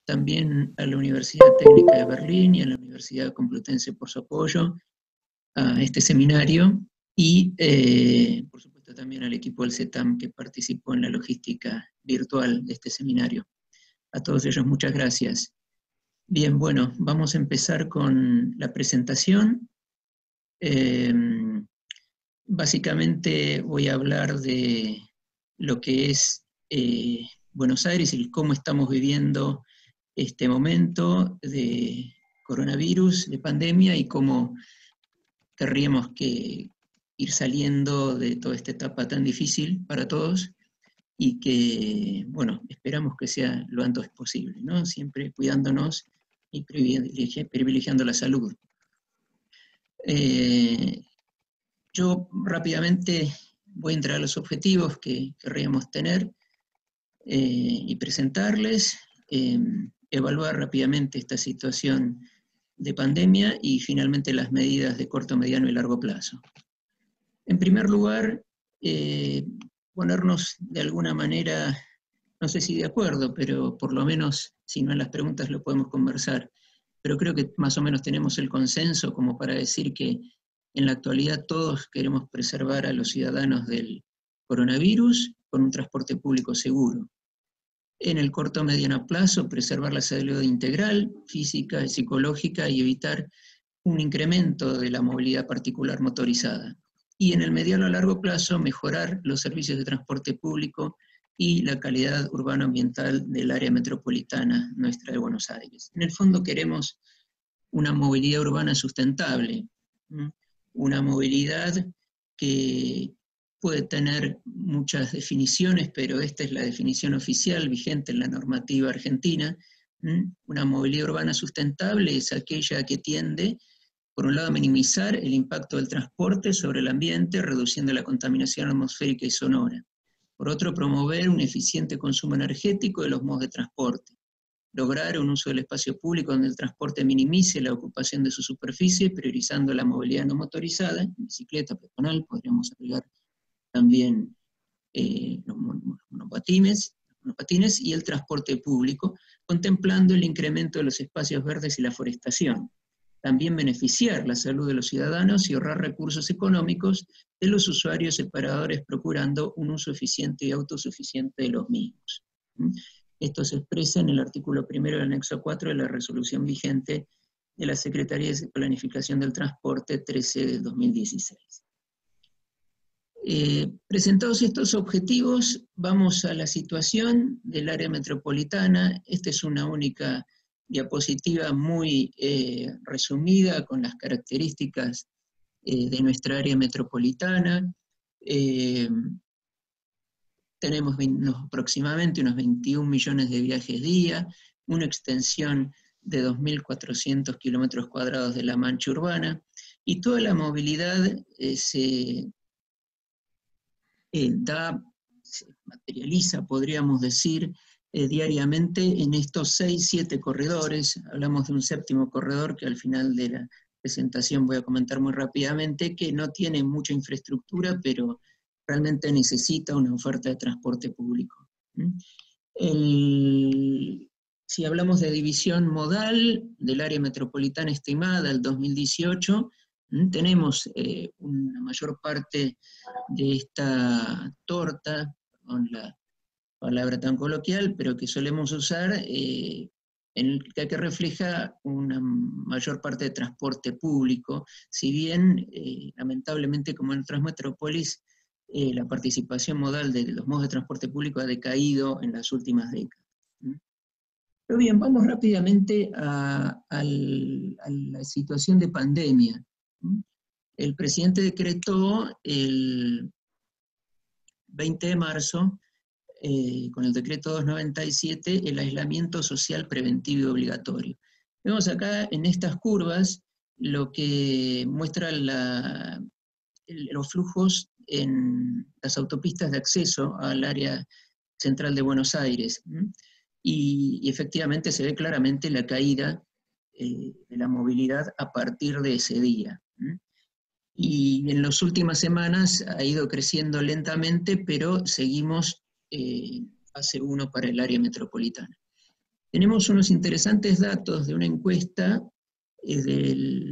también a la Universidad Técnica de Berlín y a la Universidad Complutense por su apoyo a este seminario y por supuesto también al equipo del CETAM que participó en la logística virtual de este seminario. A todos ellos muchas gracias. Bien, bueno, vamos a empezar con la presentación. Básicamente voy a hablar de lo que es Buenos Aires y cómo estamos viviendo este momento de coronavirus, de pandemia, y cómo querríamos que ir saliendo de toda esta etapa tan difícil para todos y que, bueno, esperamos que sea lo antes posible, ¿no? Siempre cuidándonos y privilegiando la salud. Yo rápidamente voy a entrar a los objetivos que querríamos tener y presentarles, evaluar rápidamente esta situación de pandemia y finalmente las medidas de corto, mediano y largo plazo. En primer lugar, ponernos de alguna manera, no sé si de acuerdo, pero por lo menos, si no en las preguntas lo podemos conversar, pero creo que más o menos tenemos el consenso como para decir que en la actualidad todos queremos preservar a los ciudadanos del coronavirus con un transporte público seguro. En el corto o mediano plazo, preservar la salud integral, física y psicológica y evitar un incremento de la movilidad particular motorizada. Y en el mediano a largo plazo, mejorar los servicios de transporte público y la calidad urbano-ambiental del área metropolitana nuestra de Buenos Aires. En el fondo queremos una movilidad urbana sustentable, una movilidad que puede tener muchas definiciones, pero esta es la definición oficial vigente en la normativa argentina. Una movilidad urbana sustentable es aquella que tiende, por un lado, a minimizar el impacto del transporte sobre el ambiente, reduciendo la contaminación atmosférica y sonora. Por otro, promover un eficiente consumo energético de los modos de transporte. Lograr un uso del espacio público donde el transporte minimice la ocupación de su superficie, priorizando la movilidad no motorizada, bicicleta, peatonal, podríamos agregar también los monopatines y el transporte público, contemplando el incremento de los espacios verdes y la forestación. También beneficiar la salud de los ciudadanos y ahorrar recursos económicos de los usuarios separadores, procurando un uso eficiente y autosuficiente de los mismos. Esto se expresa en el artículo 1 del anexo 4 de la resolución vigente de la Secretaría de Planificación del Transporte 13 del 2016. Presentados estos objetivos, vamos a la situación del área metropolitana. Esta es una única diapositiva muy resumida con las características de nuestra área metropolitana. Tenemos aproximadamente unos 21 millones de viajes día, una extensión de 2.400 kilómetros cuadrados de la mancha urbana, y toda la movilidad se materializa, podríamos decir, diariamente en estos 6-7 corredores. Hablamos de un séptimo corredor que al final de la presentación voy a comentar muy rápidamente, que no tiene mucha infraestructura, pero realmente necesita una oferta de transporte público. Si hablamos de división modal del área metropolitana estimada al 2018, tenemos una mayor parte de esta torta, con la palabra tan coloquial, pero que solemos usar, en el que refleja una mayor parte de transporte público, si bien, lamentablemente, como en otras metrópolis, la participación modal de los modos de transporte público ha decaído en las últimas décadas. Pero bien, vamos rápidamente a la situación de pandemia. El presidente decretó el 20 de marzo, con el decreto 297, el aislamiento social preventivo y obligatorio. Vemos acá en estas curvas lo que muestra los flujos en las autopistas de acceso al área central de Buenos Aires. Y efectivamente se ve claramente la caída de la movilidad a partir de ese día. Y en las últimas semanas ha ido creciendo lentamente, pero seguimos fase 1 para el área metropolitana. Tenemos unos interesantes datos de una encuesta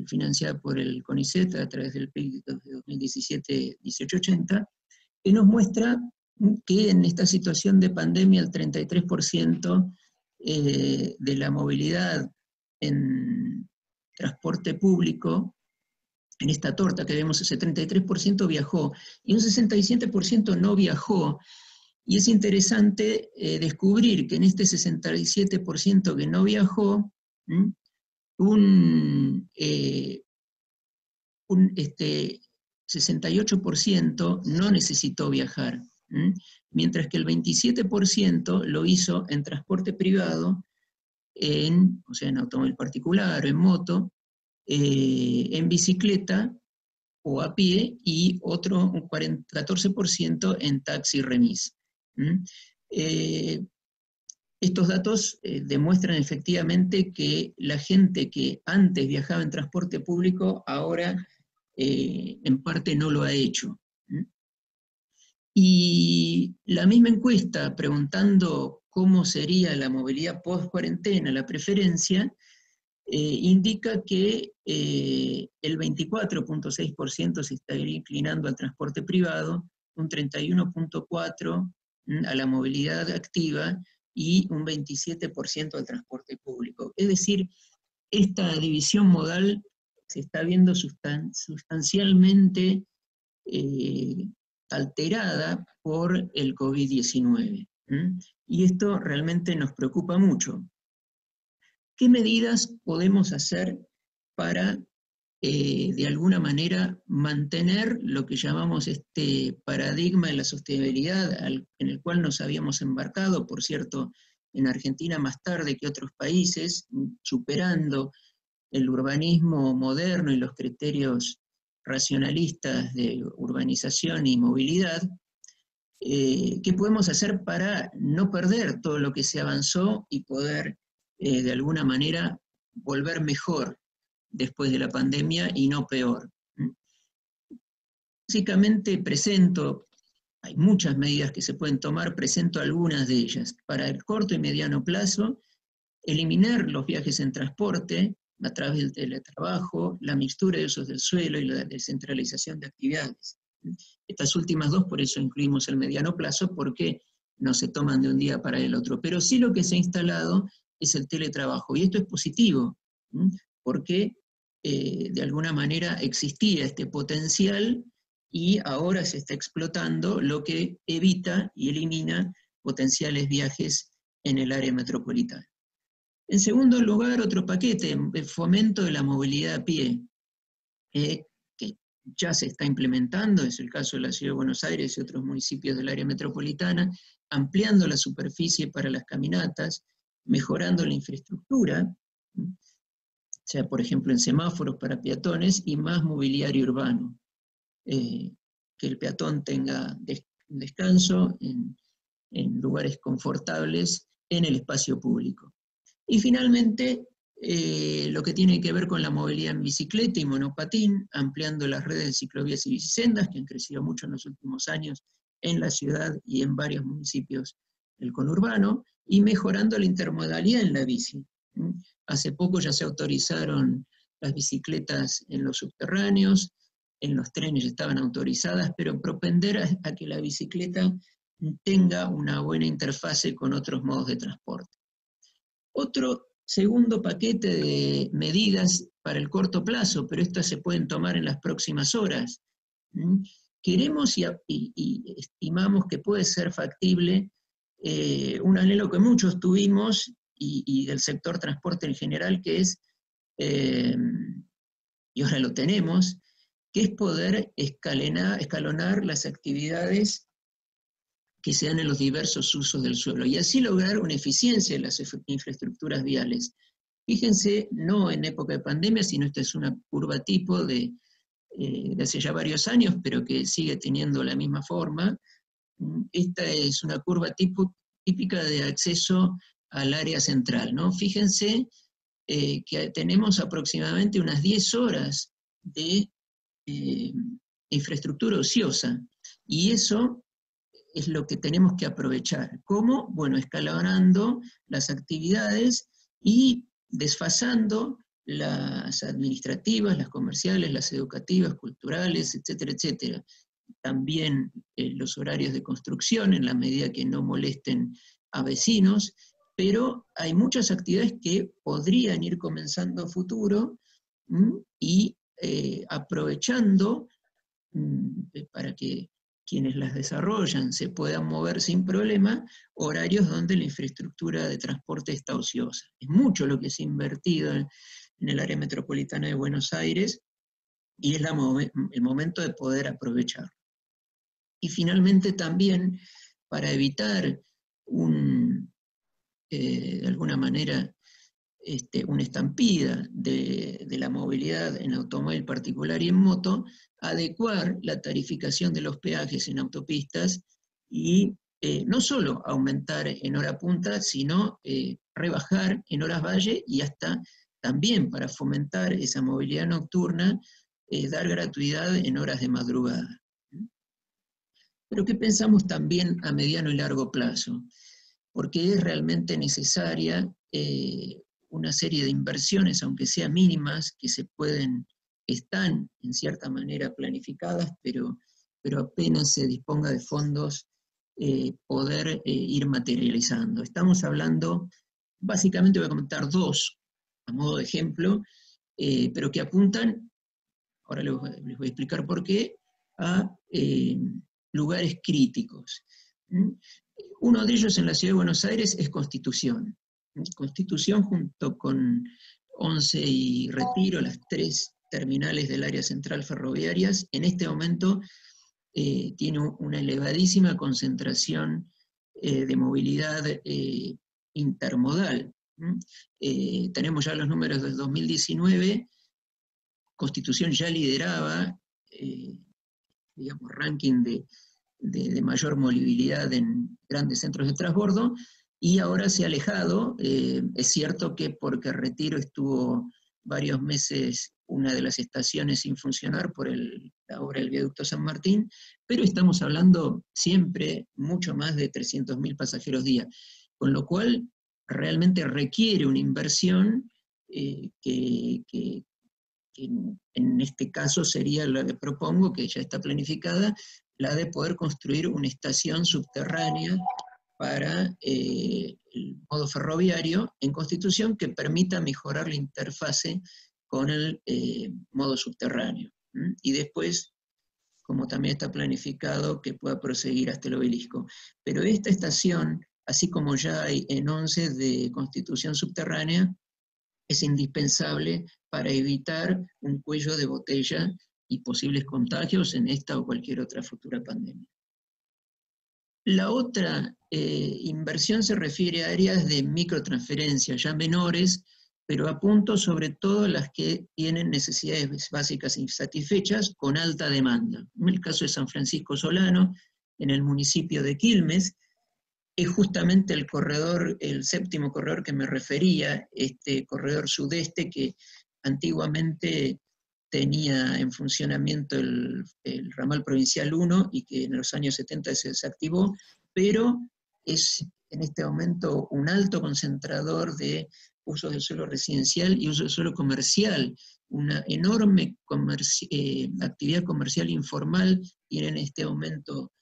financiada por el CONICET a través del PIB de 2017-1880, que nos muestra que en esta situación de pandemia el 33% de la movilidad en transporte público, en esta torta que vemos, ese 33% viajó, y un 67% no viajó. Y es interesante descubrir que en este 67% que no viajó, un 68% no necesitó viajar, mientras que el 27% lo hizo en transporte privado, o sea, en automóvil particular o en moto, en bicicleta o a pie, y otro 14% en taxi remis. Estos datos demuestran efectivamente que la gente que antes viajaba en transporte público ahora en parte no lo ha hecho. Y la misma encuesta preguntando cómo sería la movilidad post-cuarentena, la preferencia, indica que el 24.6% se estaría inclinando al transporte privado, un 31.4% a la movilidad activa y un 27% al transporte público. Es decir, esta división modal se está viendo sustancialmente alterada por el COVID-19. Y esto realmente nos preocupa mucho. ¿Qué medidas podemos hacer para, de alguna manera, mantener lo que llamamos este paradigma de la sostenibilidad en el cual nos habíamos embarcado, por cierto, en Argentina más tarde que otros países, superando el urbanismo moderno y los criterios racionalistas de urbanización y movilidad? ¿Qué podemos hacer para no perder todo lo que se avanzó y poder, de alguna manera, volver mejor después de la pandemia y no peor? Básicamente presento, hay muchas medidas que se pueden tomar, presento algunas de ellas. Para el corto y mediano plazo, eliminar los viajes en transporte a través del teletrabajo, la mixtura de usos del suelo y la descentralización de actividades. Estas últimas dos, por eso incluimos el mediano plazo, porque no se toman de un día para el otro. Pero sí lo que se ha instalado es el teletrabajo, y esto es positivo, porque de alguna manera existía este potencial y ahora se está explotando, lo que evita y elimina potenciales viajes en el área metropolitana. En segundo lugar, otro paquete, el fomento de la movilidad a pie, que ya se está implementando, es el caso de la Ciudad de Buenos Aires y otros municipios del área metropolitana, ampliando la superficie para las caminatas, mejorando la infraestructura, o sea, por ejemplo, en semáforos para peatones y más mobiliario urbano, que el peatón tenga descanso en lugares confortables en el espacio público. Y finalmente, lo que tiene que ver con la movilidad en bicicleta y monopatín, ampliando las redes de ciclovías y bicisendas, que han crecido mucho en los últimos años en la ciudad y en varios municipios del conurbano, y mejorando la intermodalidad en la bici. Hace poco ya se autorizaron las bicicletas en los subterráneos, en los trenes estaban autorizadas, pero propender a que la bicicleta tenga una buena interfase con otros modos de transporte. Otro segundo paquete de medidas para el corto plazo, pero estas se pueden tomar en las próximas horas. Queremos y estimamos que puede ser factible un anhelo que muchos tuvimos y del sector transporte en general, que es, y ahora lo tenemos, que es poder escalonar las actividades que se dan en los diversos usos del suelo, y así lograr una eficiencia de las infraestructuras viales. Fíjense, no en época de pandemia, sino esta es una curva tipo de hace ya varios años, pero que sigue teniendo la misma forma. Esta es una curva típica de acceso al área central, ¿no? Fíjense que tenemos aproximadamente unas 10 horas de infraestructura ociosa, y eso es lo que tenemos que aprovechar. ¿Cómo? Bueno, escalonando las actividades y desfasando las administrativas, las comerciales, las educativas, culturales, etcétera, etcétera. También los horarios de construcción, en la medida que no molesten a vecinos, pero hay muchas actividades que podrían ir comenzando a futuro y aprovechando para que quienes las desarrollan se puedan mover sin problema, horarios donde la infraestructura de transporte está ociosa. Es mucho lo que se ha invertido en el área metropolitana de Buenos Aires, y es el momento de poder aprovecharlo. Y finalmente también, para evitar de alguna manera, una estampida de la movilidad en automóvil particular y en moto, adecuar la tarificación de los peajes en autopistas y no solo aumentar en hora punta, sino rebajar en horas valle, y hasta también para fomentar esa movilidad nocturna, dar gratuidad en horas de madrugada. Pero ¿qué pensamos también a mediano y largo plazo? Porque es realmente necesaria una serie de inversiones, aunque sean mínimas, que están en cierta manera planificadas, pero apenas se disponga de fondos, poder ir materializando. Estamos hablando, básicamente voy a comentar dos, a modo de ejemplo, pero que apuntan, ahora les voy a explicar por qué, a lugares críticos. Uno de ellos en la Ciudad de Buenos Aires es Constitución. Constitución junto con Once y Retiro, las 3 terminales del área central ferroviarias, en este momento tiene una elevadísima concentración de movilidad intermodal. Tenemos ya los números del 2019, Constitución ya lideraba, digamos, ranking de mayor movilidad en grandes centros de transbordo, y ahora se ha alejado. Es cierto que porque Retiro estuvo varios meses una de las estaciones sin funcionar por la obra del viaducto San Martín, pero estamos hablando siempre mucho más de 300.000 pasajeros día, con lo cual realmente requiere una inversión que en este caso sería la que propongo, que ya está planificada, la de poder construir una estación subterránea para el modo ferroviario en Constitución que permita mejorar la interfase con el modo subterráneo. Y después, como también está planificado, que pueda proseguir hasta el Obelisco. Pero esta estación, así como ya hay en 11 de Constitución subterránea, es indispensable para evitar un cuello de botella y posibles contagios en esta o cualquier otra futura pandemia. La otra inversión se refiere a áreas de microtransferencia, ya menores, pero apunto sobre todo las que tienen necesidades básicas insatisfechas con alta demanda. En el caso de San Francisco Solano, en el municipio de Quilmes, es justamente el corredor, el 7º corredor que me refería, este corredor sudeste que antiguamente tenía en funcionamiento el ramal provincial 1 y que en los años 70 se desactivó, pero es en este momento un alto concentrador de usos del suelo residencial y uso del suelo comercial, una enorme actividad comercial informal tiene en este momento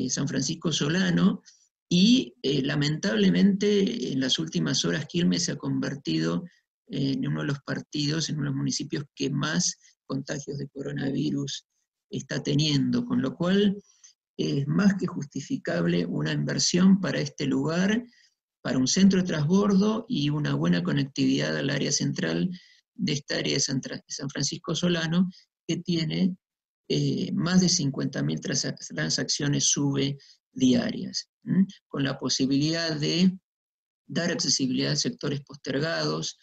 San Francisco Solano, y lamentablemente en las últimas horas Quilmes se ha convertido en uno de los partidos, en uno de los municipios que más contagios de coronavirus está teniendo, con lo cual es más que justificable una inversión para este lugar, para un centro de transbordo y una buena conectividad al área central de esta área de San Francisco Solano, que tiene más de 50.000 transacciones SUBE diarias, con la posibilidad de dar accesibilidad a sectores postergados,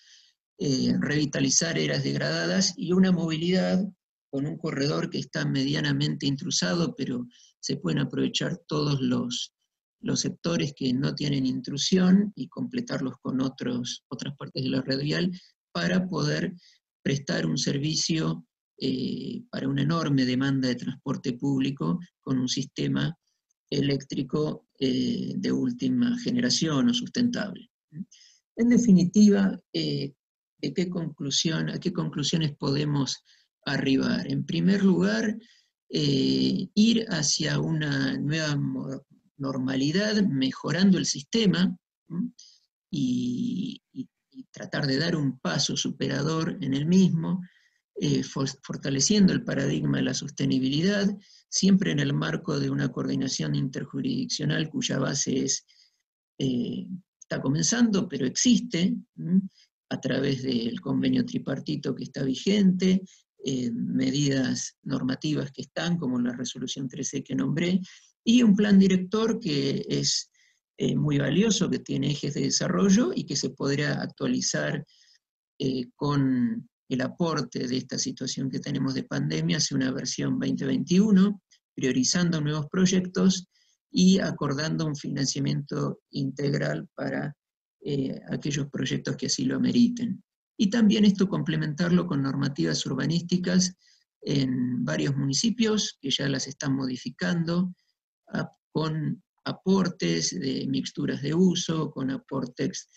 revitalizar áreas degradadas y una movilidad con un corredor que está medianamente intrusado, pero se pueden aprovechar todos los sectores que no tienen intrusión y completarlos con otras partes de la red vial para poder prestar un servicio para una enorme demanda de transporte público con un sistema eléctrico de última generación o sustentable. En definitiva, ¿a qué conclusiones podemos arribar? En primer lugar, ir hacia una nueva normalidad, mejorando el sistema y tratar de dar un paso superador en el mismo, fortaleciendo el paradigma de la sostenibilidad, siempre en el marco de una coordinación interjurisdiccional cuya base está comenzando, pero existe, a través del convenio tripartito que está vigente, medidas normativas que están, como la resolución 13 que nombré, y un plan director que es muy valioso, que tiene ejes de desarrollo y que se podrá actualizar con el aporte de esta situación que tenemos de pandemia hacia una versión 2021, priorizando nuevos proyectos y acordando un financiamiento integral para aquellos proyectos que así lo ameriten. Y también esto complementarlo con normativas urbanísticas en varios municipios que ya las están modificando, con aportes de mixturas de uso, con aportes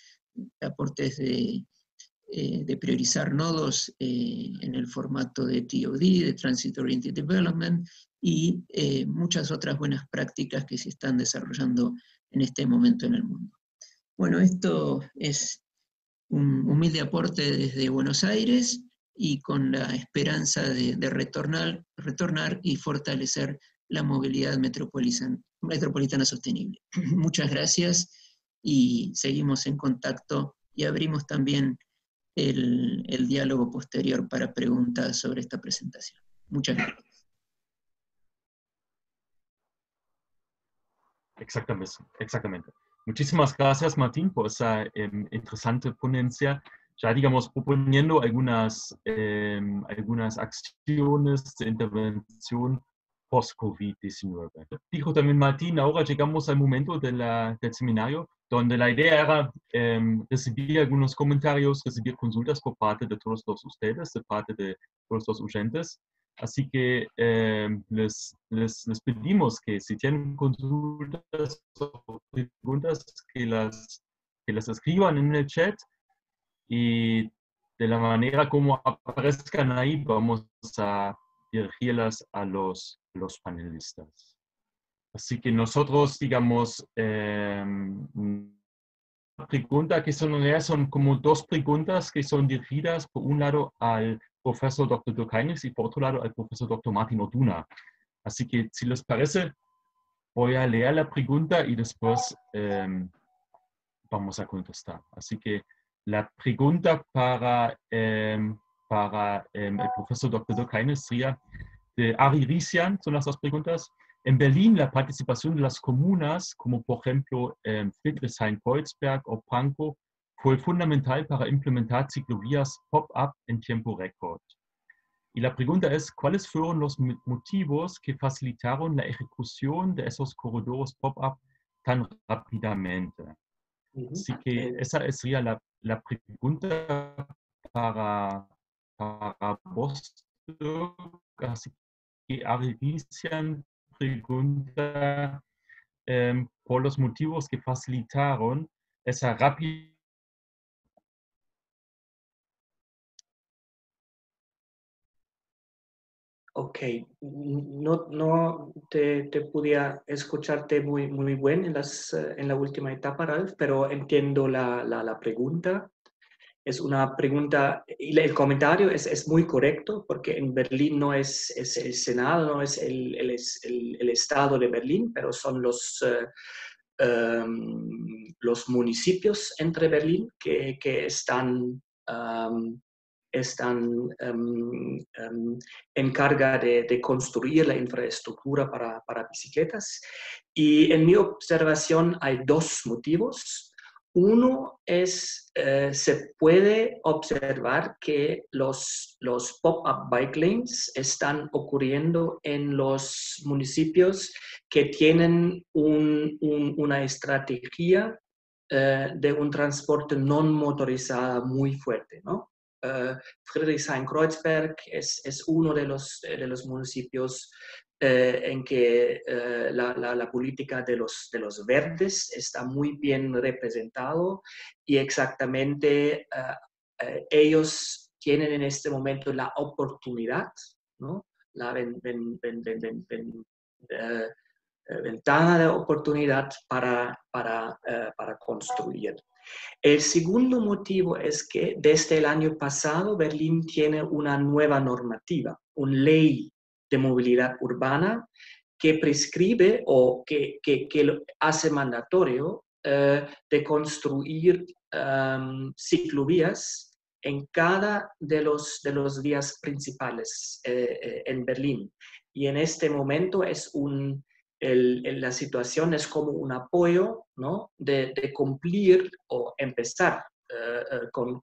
de priorizar nodos en el formato de TOD, de Transit Oriented Development, y muchas otras buenas prácticas que se están desarrollando en este momento en el mundo. Bueno, esto es un humilde aporte desde Buenos Aires y con la esperanza de retornar y fortalecer la movilidad metropolitana metropolitana sostenible. Muchas gracias y seguimos en contacto y abrimos también el diálogo posterior para preguntas sobre esta presentación. Muchas gracias. Exactamente. Muchísimas gracias, Martín, por esa interesante ponencia, ya digamos proponiendo algunas acciones de intervención post-COVID-19. Dijo también Martín, ahora llegamos al momento del seminario, donde la idea era recibir algunos comentarios, recibir consultas por parte de todos ustedes, de parte de todos los oyentes. Así que les pedimos que si tienen consultas o preguntas, que las escriban en el chat y de la manera como aparezcan ahí vamos a dirigirlas a los panelistas. Así que nosotros, digamos, pregunta que son como dos preguntas que son dirigidas por un lado al profesor Dr. Dirk Heinrichs y por otro lado al profesor Dr. Martin Orduna. Así que si les parece, voy a leer la pregunta y después vamos a contestar. Así que la pregunta para el profesor Dr. Dirk Heinrichs sería de Ari Risian, son las dos preguntas. En Berlín, la participación de las comunas, como por ejemplo Friedrichshain-Kreuzberg o Pankow, fue fundamental para implementar ciclovías pop-up en tiempo récord. Y la pregunta es, ¿cuáles fueron los motivos que facilitaron la ejecución de esos corredores pop-up tan rápidamente? Así que esa sería la pregunta para vos. Así que Ari Risian pregunta por los motivos que facilitaron esa rápida. Ok, no te podía escucharte muy bien en la última etapa, Ralph, pero entiendo la pregunta. Es una pregunta, y el comentario es muy correcto, porque en Berlín no es el Senado, no es el Estado de Berlín, pero son los municipios entre Berlín que están encarga de construir la infraestructura para bicicletas. Y en mi observación hay dos motivos. Uno es, se puede observar que los pop-up bike lanes están ocurriendo en los municipios que tienen una estrategia de un transporte no motorizado muy fuerte, ¿no? Friedrichshain-Kreuzberg es uno de los municipios en que la política de los verdes está muy bien representado y exactamente ellos tienen en este momento la oportunidad, ¿no? La ventana de oportunidad para construir. El segundo motivo es que desde el año pasado Berlín tiene una nueva normativa, una ley de movilidad urbana que prescribe o que lo hace mandatorio de construir ciclovías en cada de los vías principales en Berlín. Y en este momento es la situación es como un apoyo, ¿no? de cumplir o empezar con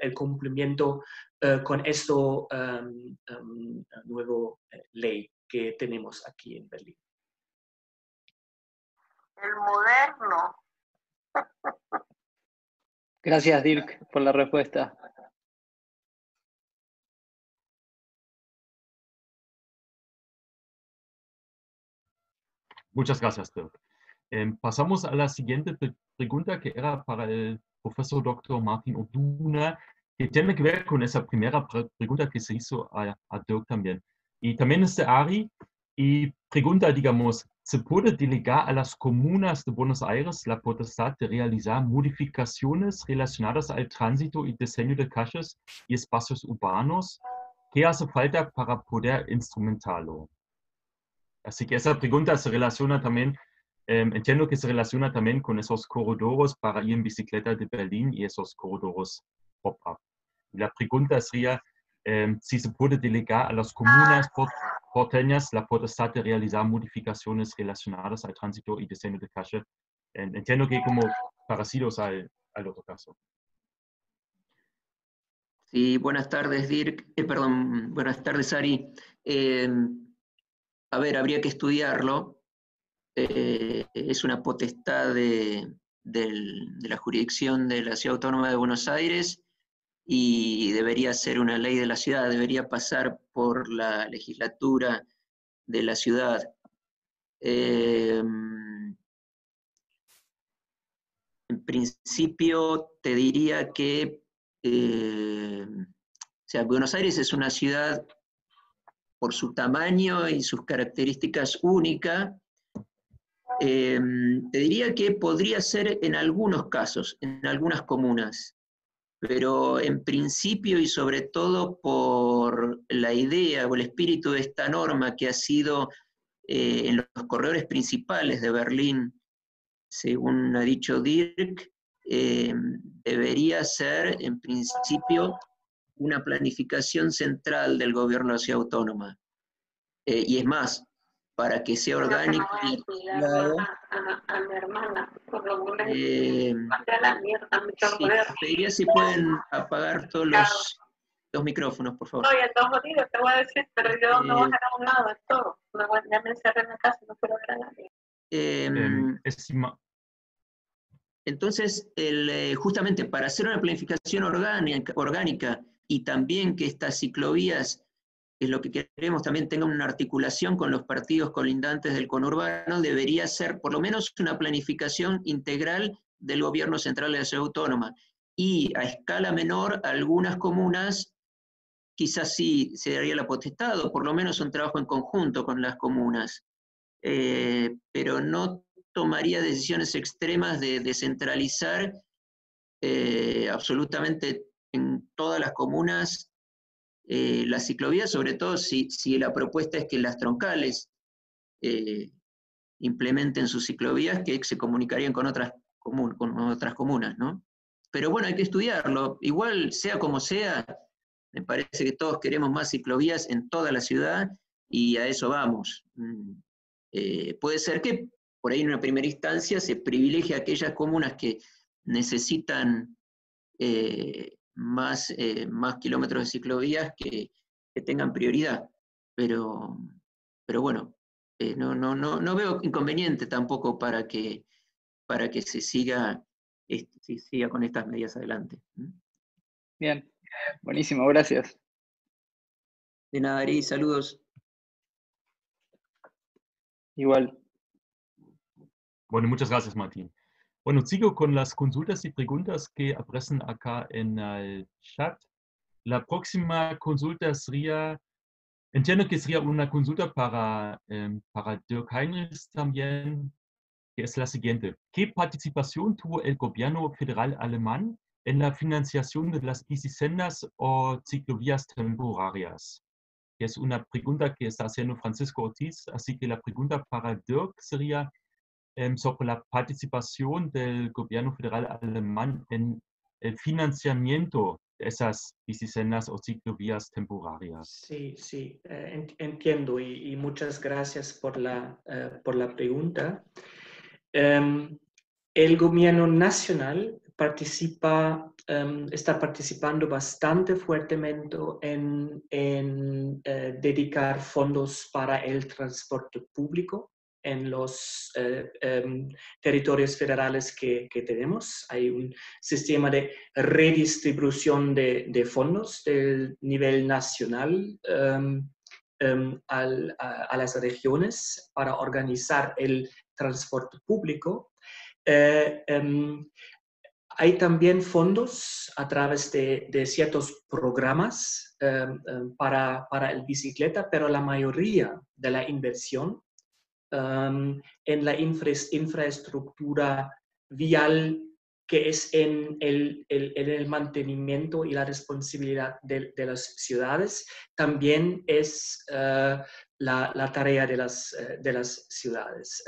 el cumplimiento con esto nuevo ley que tenemos aquí en Berlín. El moderno. Gracias, Dirk, por la respuesta. Muchas gracias, Dirk. Pasamos a la siguiente pregunta que era para el profesor Dr. Martin Orduna, que tiene que ver con esa primera pregunta que se hizo a Dirk también. Y también es de Ari y pregunta, digamos, ¿se puede delegar a las comunas de Buenos Aires la potestad de realizar modificaciones relacionadas al tránsito y diseño de calles y espacios urbanos? ¿Qué hace falta para poder instrumentarlo? Así que esa pregunta se relaciona también, entiendo que se relaciona también con esos corredores para ir en bicicleta de Berlín y esos corredores pop-up. La pregunta sería si se puede delegar a las comunas porteñas la potestad de realizar modificaciones relacionadas al tránsito y diseño de calle. Entiendo que como parecidos al otro caso. Sí, buenas tardes, Dirk. Perdón, buenas tardes, Ari. A ver, habría que estudiarlo. Es una potestad de la jurisdicción de la Ciudad Autónoma de Buenos Aires y debería ser una ley de la ciudad, debería pasar por la legislatura de la ciudad. En principio te diría que o sea, Buenos Aires es una ciudad por su tamaño y sus características únicas. Te diría que podría ser en algunos casos, en algunas comunas, pero en principio y sobre todo por la idea o el espíritu de esta norma que ha sido en los corredores principales de Berlín, según ha dicho Dirk, debería ser en principio una planificación central del gobierno de la ciudad autónoma. Y es más, para que sea orgánico y articulado, a mi hermana, por lo menos de la mierda, sí, pediría si pueden apagar todos los micrófonos, por favor. No, ya estamos jodidos, te voy a decir, pero yo no voy a ir a un lado, es todo. Ya me encerré en la casa, no quiero ver a nadie. Entonces, justamente para hacer una planificación orgánica y también que estas ciclovías, que es lo que queremos, también tengan una articulación con los partidos colindantes del conurbano, debería ser por lo menos una planificación integral del gobierno central de la ciudad autónoma. Y a escala menor, algunas comunas quizás sí se daría la potestad, o por lo menos un trabajo en conjunto con las comunas. Pero no tomaría decisiones extremas de descentralizar absolutamente en todas las comunas las ciclovías, sobre todo si la propuesta es que las troncales implementen sus ciclovías que se comunicarían con otras comunas, ¿no? Pero bueno, hay que estudiarlo. Igual, sea como sea, me parece que todos queremos más ciclovías en toda la ciudad y a eso vamos. Puede ser que por ahí en una primera instancia se privilegie a aquellas comunas que necesitan más kilómetros de ciclovías que tengan prioridad. Pero bueno, no veo inconveniente tampoco para que se siga con estas medidas adelante. Bien, buenísimo, gracias. De nada, Ari, saludos. Igual. Bueno, muchas gracias, Martín. Bueno, sigo con las consultas y preguntas que aparecen acá en el chat. La próxima consulta sería, entiendo que sería una consulta para Dirk Heinrichs también, que es la siguiente. ¿Qué participación tuvo el gobierno federal alemán en la financiación de las bicisendas o ciclovías temporarias? Es una pregunta que está haciendo Francisco Ortiz, así que la pregunta para Dirk sería sobre la participación del gobierno federal alemán en el financiamiento de esas bicisendas o ciclovías temporarias. Sí, entiendo y muchas gracias por la pregunta. El gobierno nacional está participando bastante fuertemente en dedicar fondos para el transporte público en los territorios federales que tenemos. Hay un sistema de redistribución de fondos del nivel nacional a las regiones para organizar el transporte público. Hay también fondos a través de ciertos programas para el bicicleta, pero la mayoría de la inversión en la infraestructura vial que es en el mantenimiento y la responsabilidad de las ciudades, también es la tarea de las ciudades.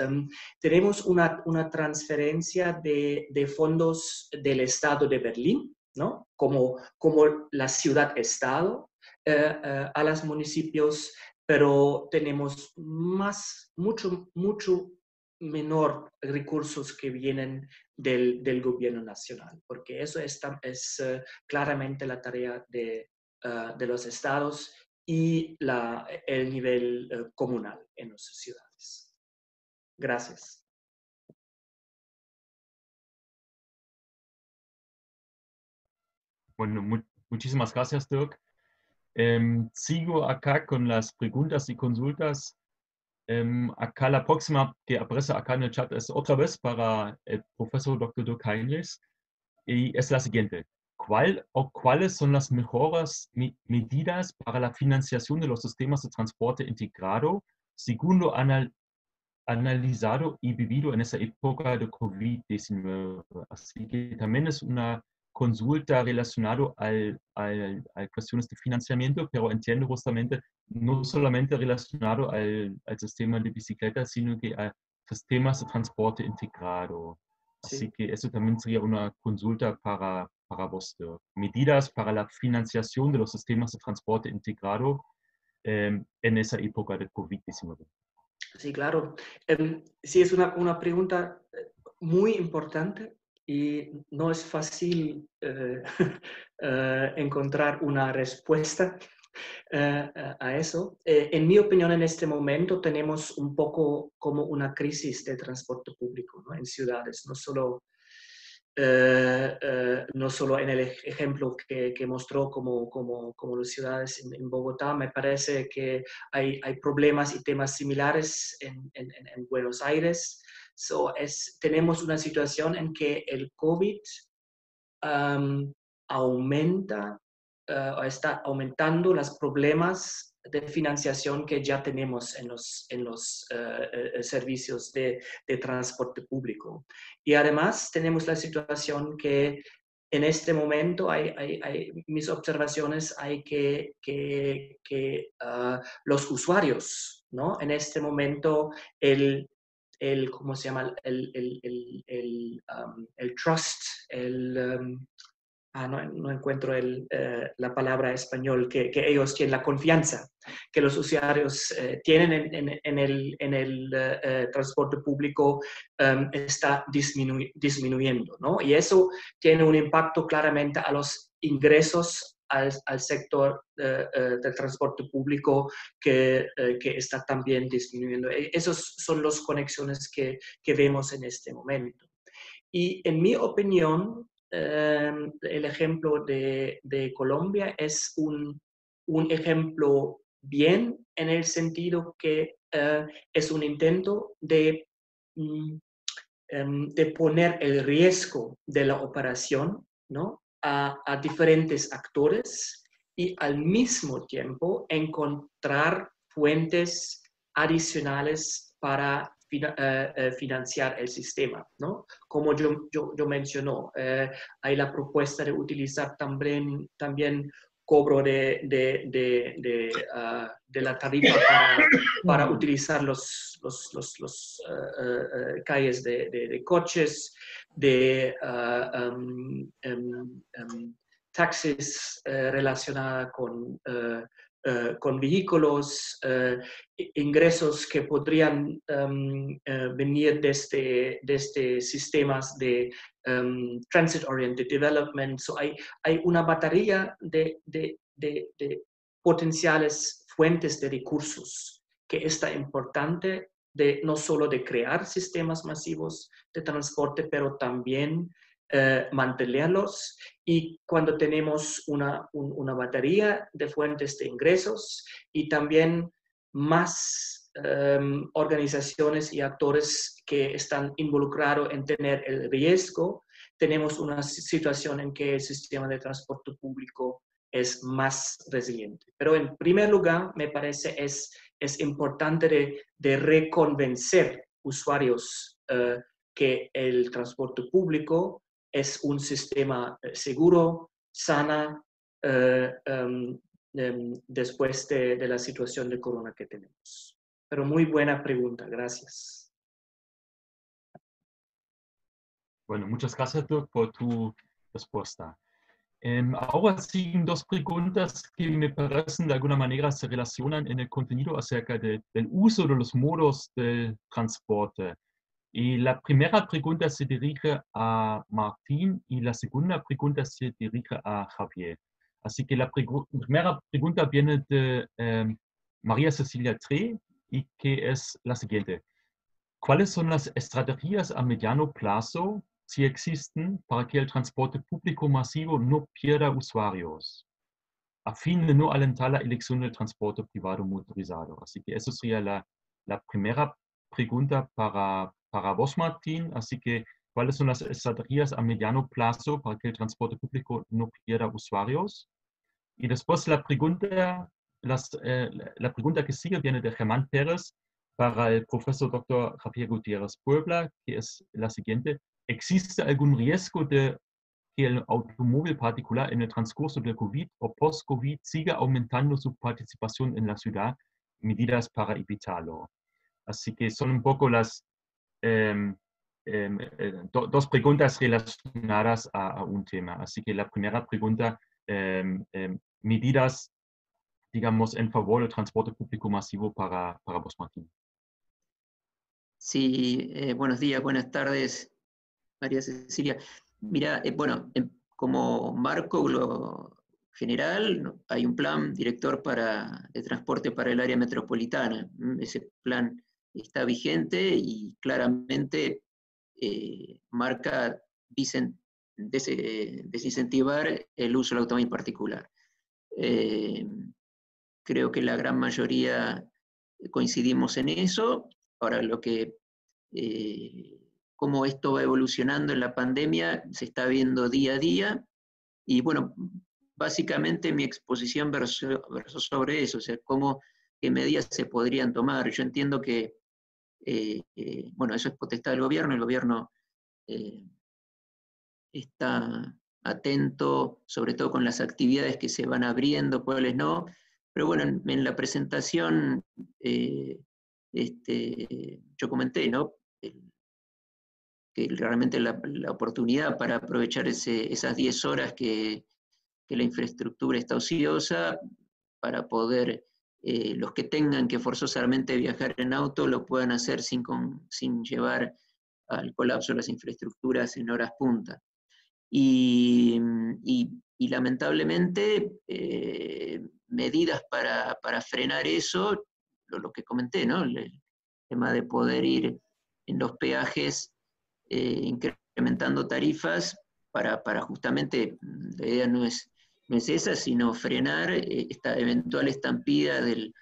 Tenemos una transferencia de fondos del Estado de Berlín, ¿no? Como la ciudad-estado a los municipios, pero tenemos mucho menor recursos que vienen del gobierno nacional, porque eso es claramente la tarea de los estados y el nivel comunal en las ciudades. Gracias. Bueno, muchísimas gracias, Dirk. Sigo acá con las preguntas y consultas. Acá la próxima que aparece acá en el chat es otra vez para el profesor Dr. Dirk Heinrichs y es la siguiente. ¿Cuáles son las mejores medidas para la financiación de los sistemas de transporte integrado según lo analizado y vivido en esa época de COVID-19? Así que también es una consulta relacionada a cuestiones de financiamiento, pero entiendo justamente no solamente relacionado al sistema de bicicletas, sino que a sistemas de transporte integrado. Así Sí. que eso también sería una consulta para vos. Medidas para la financiación de los sistemas de transporte integrado en esa época de COVID-19. Sí, claro. Sí, es una pregunta muy importante y no es fácil encontrar una respuesta a eso. En mi opinión, en este momento tenemos un poco como una crisis de transporte público, ¿no? En ciudades, no solo en el ejemplo que mostró como las ciudades en Bogotá. Me parece que hay problemas y temas similares en Buenos Aires. Tenemos una situación en que el COVID aumenta o está aumentando los problemas de financiación que ya tenemos en los servicios de transporte público. Y además tenemos la situación que en este momento mis observaciones hay que los usuarios, ¿no? En este momento ¿cómo se llama? El trust, no encuentro la palabra español, que ellos tienen la confianza que los usuarios tienen en el transporte público está disminuyendo, ¿no? Y eso tiene un impacto claramente a los ingresos al sector del transporte público que está también disminuyendo. Esas son las conexiones que vemos en este momento. Y en mi opinión, el ejemplo de Colombia es un ejemplo bien en el sentido que es un intento de poner el riesgo de la operación, ¿no? a diferentes actores y al mismo tiempo encontrar fuentes adicionales para financiar el sistema, ¿no? Como yo mencionó, hay la propuesta de utilizar también cobro de la tarifa para utilizar los calles de coches, de taxis relacionadas con vehículos, ingresos que podrían venir desde sistemas de transit-oriented development. So hay una batería de potenciales fuentes de recursos que está importante no solo de crear sistemas masivos de transporte, pero también mantenerlos. Y cuando tenemos una batería de fuentes de ingresos y también más organizaciones y actores que están involucrados en tener el riesgo, tenemos una situación en que el sistema de transporte público es más resiliente. Pero en primer lugar, me parece es importante de reconvencer usuarios que el transporte público es un sistema seguro, sana, después de la situación de corona que tenemos. Pero muy buena pregunta, gracias. Bueno, muchas gracias, Dirk, por tu respuesta. Ahora siguen dos preguntas que me parecen de alguna manera se relacionan en el contenido acerca del uso de los modos de transporte. Y la primera pregunta se dirige a Martín y la segunda pregunta se dirige a Javier. Así que la primera pregunta viene de María Cecilia Tre y que es la siguiente. ¿Cuáles son las estrategias a mediano plazo, si existen, para que el transporte público masivo no pierda usuarios, a fin de no alentar la elección del transporte privado motorizado? Así que eso sería la primera pregunta para vos, Martín. Así que, ¿cuáles son las estrategias a mediano plazo para que el transporte público no pierda usuarios? Y después la pregunta que sigue viene de Germán Pérez para el profesor Dr. Javier Gutiérrez Puebla, que es la siguiente. ¿Existe algún riesgo de que el automóvil particular en el transcurso del COVID o post-COVID siga aumentando su participación en la ciudad? Medidas para evitarlo. Así que son un poco las dos preguntas relacionadas a un tema. Así que la primera pregunta, medidas, digamos, en favor del transporte público masivo para vos, Martín. Sí, buenos días, buenas tardes, María Cecilia. Mira, bueno, como marco general, hay un plan director de transporte para el área metropolitana. Ese plan está vigente y claramente marca desincentivar el uso del automóvil particular. Creo que la gran mayoría coincidimos en eso. Ahora, cómo esto va evolucionando en la pandemia se está viendo día a día. Y bueno, básicamente mi exposición versó sobre eso, o sea, qué medidas se podrían tomar. Yo entiendo que, bueno, eso es potestad del gobierno, el gobierno está atento, sobre todo con las actividades que se van abriendo, cuáles no. Pero bueno, en la presentación yo comenté, ¿no? Que realmente la oportunidad para aprovechar esas 10 horas que la infraestructura está ociosa, para poder, los que tengan que forzosamente viajar en auto, lo puedan hacer sin llevar al colapso de las infraestructuras en horas punta. Y lamentablemente, medidas para frenar eso, lo que comenté, ¿no? El tema de poder ir en los peajes incrementando tarifas para justamente, la idea no es esa, sino frenar esta eventual estampida de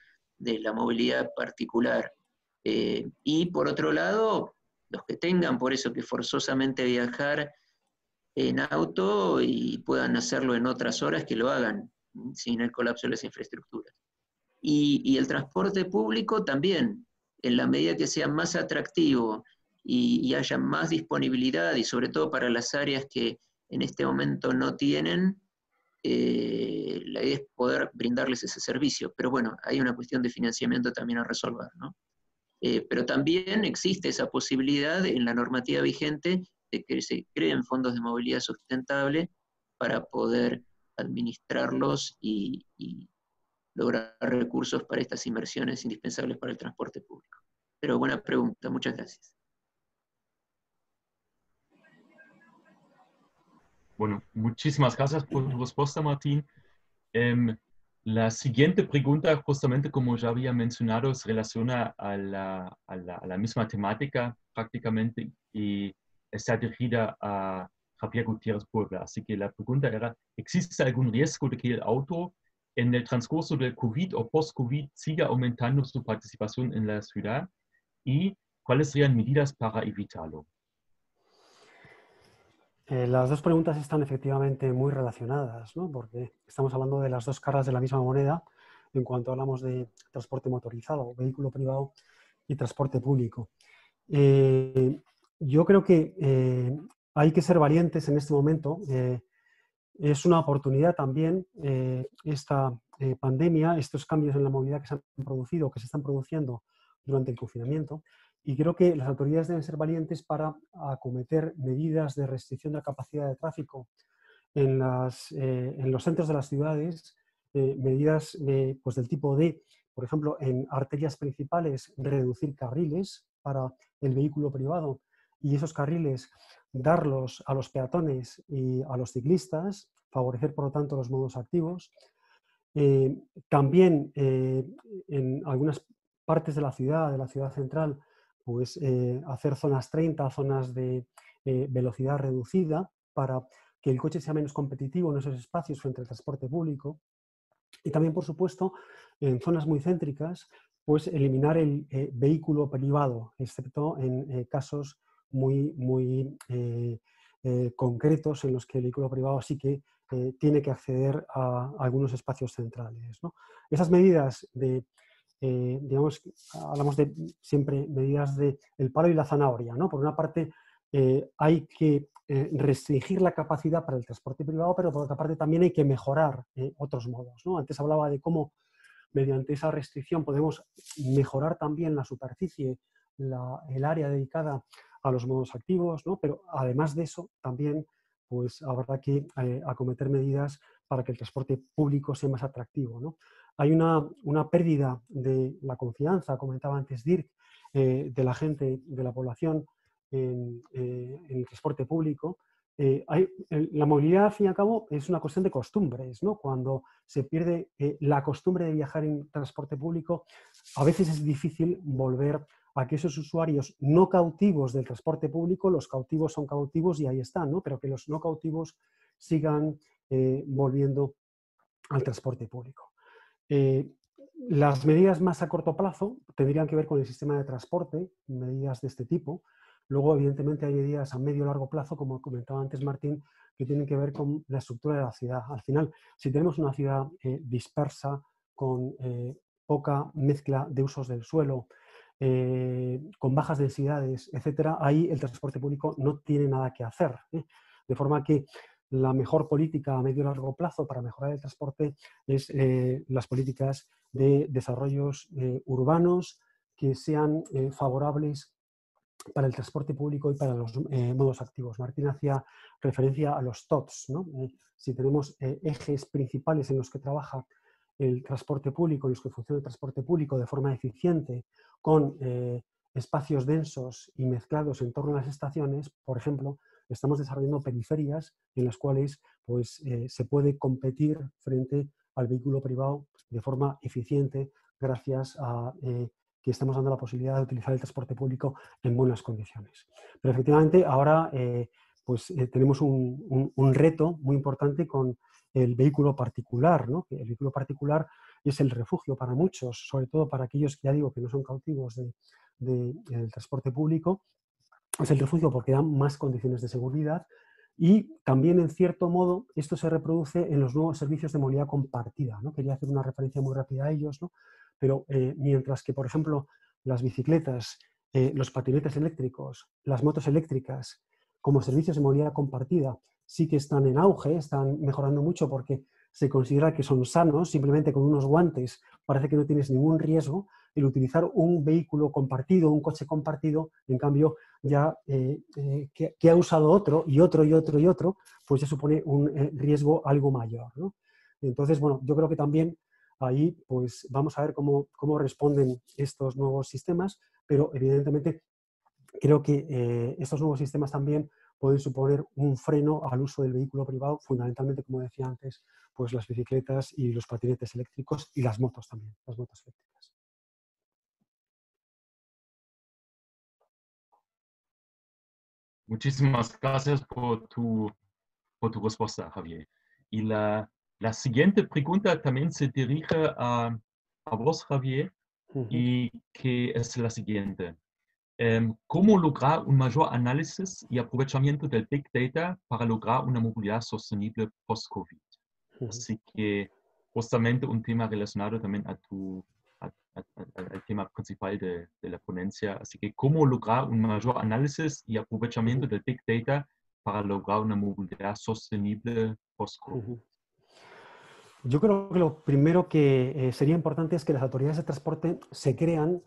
la movilidad particular. Y por otro lado, los que tengan por eso que forzosamente viajar en auto y puedan hacerlo en otras horas, que lo hagan sin el colapso de las infraestructuras. Y el transporte público también, en la medida que sea más atractivo y haya más disponibilidad, y sobre todo para las áreas que en este momento no tienen, la idea es poder brindarles ese servicio. Pero bueno, hay una cuestión de financiamiento también a resolver, ¿no? Pero también existe esa posibilidad en la normativa vigente de que se creen fondos de movilidad sustentable para poder administrarlos y lograr recursos para estas inversiones indispensables para el transporte público. Pero buena pregunta, muchas gracias. Bueno, muchísimas gracias por tu respuesta, Martín. La siguiente pregunta, justamente como ya había mencionado, se relaciona a la misma temática prácticamente y está dirigida a Javier Gutiérrez Puebla. Así que la pregunta era, ¿existe algún riesgo de que el auto en el transcurso del COVID o post-COVID siga aumentando su participación en la ciudad? ¿Y cuáles serían medidas para evitarlo? Las dos preguntas están efectivamente muy relacionadas, ¿no? Porque estamos hablando de las dos caras de la misma moneda en cuanto hablamos de transporte motorizado, vehículo privado y transporte público. Yo creo que hay que ser valientes en este momento. Es una oportunidad también esta pandemia, estos cambios en la movilidad que se han producido, que se están produciendo durante el confinamiento, y creo que las autoridades deben ser valientes para acometer medidas de restricción de la capacidad de tráfico en los centros de las ciudades, medidas pues del tipo de, por ejemplo, en arterias principales, reducir carriles para el vehículo privado y esos carriles darlos a los peatones y a los ciclistas, favorecer por lo tanto los modos activos. También en algunas partes de la ciudad central, pues hacer zonas 30, zonas de velocidad reducida para que el coche sea menos competitivo en esos espacios frente al transporte público. Y también, por supuesto, en zonas muy céntricas, pues eliminar el vehículo privado, excepto en casos muy concretos en los que el vehículo privado sí que tiene que acceder a algunos espacios centrales, ¿no? Esas medidas de, digamos, hablamos de siempre medidas del palo y la zanahoria, ¿no? Por una parte, hay que restringir la capacidad para el transporte privado, pero por otra parte también hay que mejorar otros modos, ¿no? Antes hablaba de cómo mediante esa restricción podemos mejorar también la superficie, el área dedicada a los modos activos, ¿no? Pero además de eso también pues habrá que acometer medidas para que el transporte público sea más atractivo, ¿no? Hay una pérdida de la confianza, comentaba antes Dirk, de la gente, de la población en el transporte público. La movilidad, al fin y al cabo, es una cuestión de costumbres, ¿no? Cuando se pierde la costumbre de viajar en transporte público, a veces es difícil volver a que esos usuarios no cautivos del transporte público, los cautivos son cautivos y ahí están, ¿no? Pero que los no cautivos sigan volviendo al transporte público. Las medidas más a corto plazo tendrían que ver con el sistema de transporte, medidas de este tipo. Luego, evidentemente, hay medidas a medio y largo plazo, como comentaba antes Martín, que tienen que ver con la estructura de la ciudad. Al final, si tenemos una ciudad dispersa, con poca mezcla de usos del suelo, con bajas densidades, etcétera, ahí el transporte público no tiene nada que hacer. De forma que la mejor política a medio y largo plazo para mejorar el transporte es las políticas de desarrollos urbanos que sean favorables para el transporte público y para los modos activos. Martín hacía referencia a los TOTS, ¿no? Si tenemos ejes principales en los que trabaja el transporte público, en los que funciona el transporte público de forma eficiente, con espacios densos y mezclados en torno a las estaciones, por ejemplo, estamos desarrollando periferias en las cuales pues, se puede competir frente al vehículo privado de forma eficiente gracias a que estamos dando la posibilidad de utilizar el transporte público en buenas condiciones. Pero efectivamente ahora tenemos un reto muy importante con el vehículo particular, ¿no? El vehículo particular es el refugio para muchos, sobre todo para aquellos que ya digo que no son cautivos del transporte público. Es el refugio porque dan más condiciones de seguridad y también, en cierto modo, esto se reproduce en los nuevos servicios de movilidad compartida, ¿no? Quería hacer una referencia muy rápida a ellos, ¿no? Pero mientras que, por ejemplo, las bicicletas, los patinetes eléctricos, las motos eléctricas, como servicios de movilidad compartida, sí que están en auge, están mejorando mucho porque se considera que son sanos, simplemente con unos guantes parece que no tienes ningún riesgo. El utilizar un vehículo compartido, un coche compartido, en cambio, ya que ha usado otro y otro y otro y otro, pues ya supone un riesgo algo mayor, ¿no? Entonces, bueno, yo creo que también ahí pues vamos a ver cómo responden estos nuevos sistemas, pero evidentemente creo que estos nuevos sistemas también pueden suponer un freno al uso del vehículo privado, fundamentalmente, como decía antes, pues las bicicletas y los patinetes eléctricos y las motos también, las motos eléctricas. Muchísimas gracias por tu respuesta, Javier. Y la siguiente pregunta también se dirige a vos, Javier, y que es la siguiente. ¿Cómo lograr un mayor análisis y aprovechamiento del Big Data para lograr una movilidad sostenible post-COVID? Así que justamente un tema relacionado también al tema principal de la ponencia. Así que, ¿cómo lograr un mayor análisis y aprovechamiento del Big Data para lograr una movilidad sostenible post-COVID? Yo creo que lo primero que sería importante es que las autoridades de transporte se crean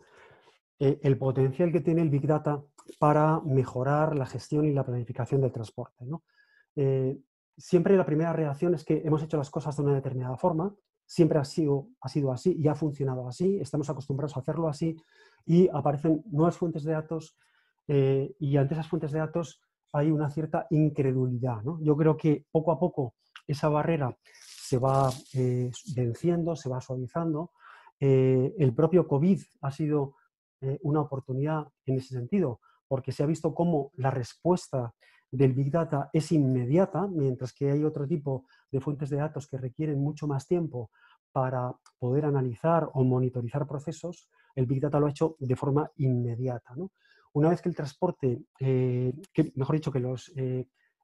el potencial que tiene el Big Data para mejorar la gestión y la planificación del transporte, ¿no? Siempre la primera reacción es que hemos hecho las cosas de una determinada forma, siempre ha sido así y ha funcionado así, estamos acostumbrados a hacerlo así y aparecen nuevas fuentes de datos y ante esas fuentes de datos hay una cierta incredulidad, ¿no? Yo creo que poco a poco esa barrera se va venciendo, se va suavizando. El propio COVID ha sido una oportunidad en ese sentido, porque se ha visto cómo la respuesta del Big Data es inmediata, mientras que hay otro tipo de fuentes de datos que requieren mucho más tiempo para poder analizar o monitorizar procesos. El Big Data lo ha hecho de forma inmediata, ¿no? Una vez que el transporte, mejor dicho, que los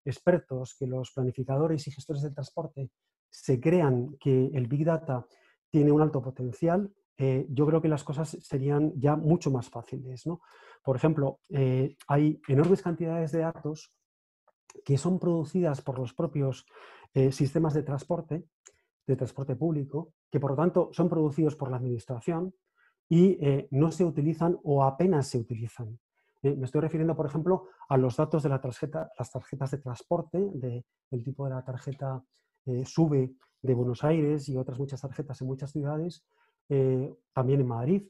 expertos, que los planificadores y gestores del transporte se crean que el Big Data tiene un alto potencial, yo creo que las cosas serían ya mucho más fáciles, ¿no? Por ejemplo, hay enormes cantidades de datos que son producidas por los propios sistemas de transporte público, que por lo tanto son producidos por la administración y no se utilizan o apenas se utilizan. Me estoy refiriendo, por ejemplo, a los datos de las tarjetas de transporte, del tipo de la tarjeta SUBE de Buenos Aires y otras muchas tarjetas en muchas ciudades, también en Madrid,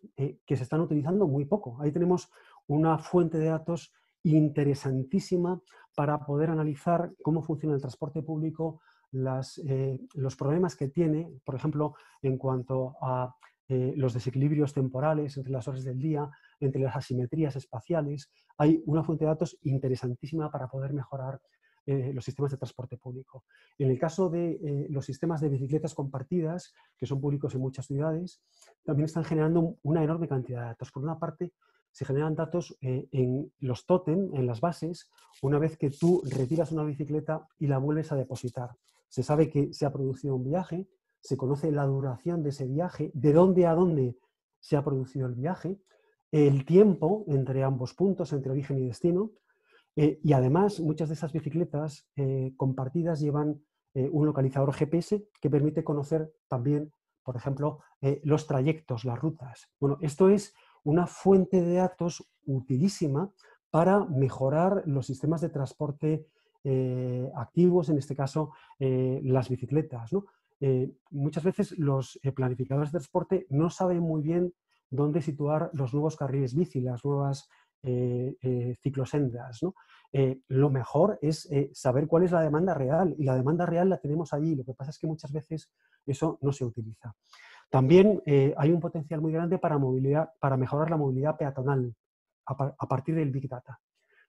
que se están utilizando muy poco. Ahí tenemos una fuente de datos interesantísima para poder analizar cómo funciona el transporte público, los problemas que tiene, por ejemplo, en cuanto a los desequilibrios temporales entre las horas del día, entre las asimetrías espaciales. Hay una fuente de datos interesantísima para poder mejorar los sistemas de transporte público. En el caso de los sistemas de bicicletas compartidas, que son públicos en muchas ciudades, también están generando una enorme cantidad de datos. Por una parte, se generan datos en los tótem, en las bases, una vez que tú retiras una bicicleta y la vuelves a depositar. Se sabe que se ha producido un viaje, se conoce la duración de ese viaje, de dónde a dónde se ha producido el viaje, el tiempo entre ambos puntos, entre origen y destino, y además muchas de esas bicicletas compartidas llevan un localizador GPS que permite conocer también, por ejemplo, los trayectos, las rutas. Bueno, esto es una fuente de datos utilísima para mejorar los sistemas de transporte activos, en este caso las bicicletas, ¿no? Muchas veces los planificadores de transporte no saben muy bien dónde situar los nuevos carriles bici, las nuevas ciclosendas, ¿no? Lo mejor es saber cuál es la demanda real, y la demanda real la tenemos allí. Lo que pasa es que muchas veces eso no se utiliza. También hay un potencial muy grande para mejorar la movilidad peatonal a partir del Big Data.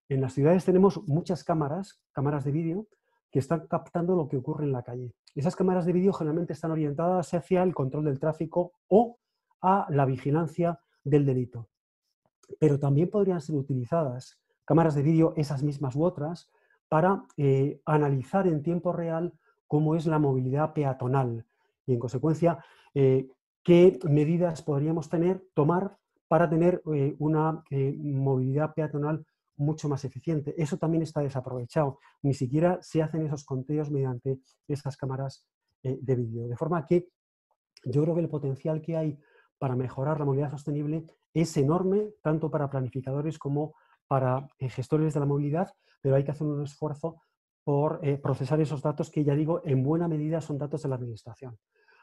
En las ciudades tenemos muchas cámaras de vídeo, que están captando lo que ocurre en la calle. Esas cámaras de vídeo generalmente están orientadas hacia el control del tráfico o a la vigilancia del delito. Pero también podrían ser utilizadas cámaras de vídeo, esas mismas u otras, para analizar en tiempo real cómo es la movilidad peatonal y, en consecuencia, qué medidas podríamos tomar para tener una movilidad peatonal mucho más eficiente. Eso también está desaprovechado. Ni siquiera se hacen esos conteos mediante esas cámaras de vídeo. De forma que yo creo que el potencial que hay para mejorar la movilidad sostenible es enorme, tanto para planificadores como para gestores de la movilidad, pero hay que hacer un esfuerzo por procesar esos datos que, ya digo, en buena medida son datos de la administración.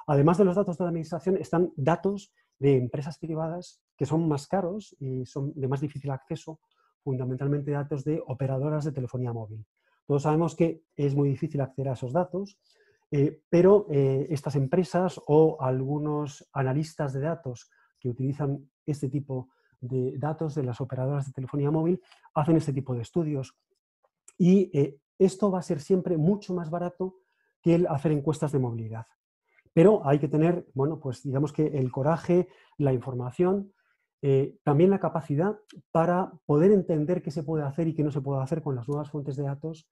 Además de los datos de la administración, están datos de empresas privadas que son más caros y son de más difícil acceso, fundamentalmente datos de operadoras de telefonía móvil. Todos sabemos que es muy difícil acceder a esos datos, pero estas empresas o algunos analistas de datos que utilizan este tipo de datos de las operadoras de telefonía móvil hacen este tipo de estudios. Y esto va a ser siempre mucho más barato que el hacer encuestas de movilidad. Pero hay que tener, bueno, pues digamos que el coraje, la información, también la capacidad para poder entender qué se puede hacer y qué no se puede hacer con las nuevas fuentes de datos.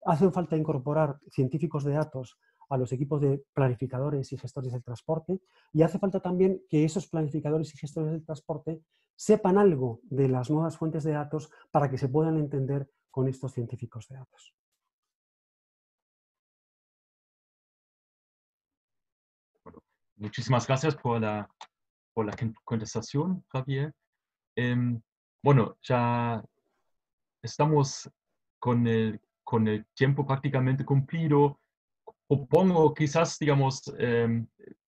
Hacen falta incorporar científicos de datos a los equipos de planificadores y gestores del transporte, y hace falta también que esos planificadores y gestores del transporte sepan algo de las nuevas fuentes de datos para que se puedan entender con estos científicos de datos. Muchísimas gracias por la contestación, Javier. Bueno, ya estamos con el tiempo prácticamente cumplido. Propongo quizás, digamos,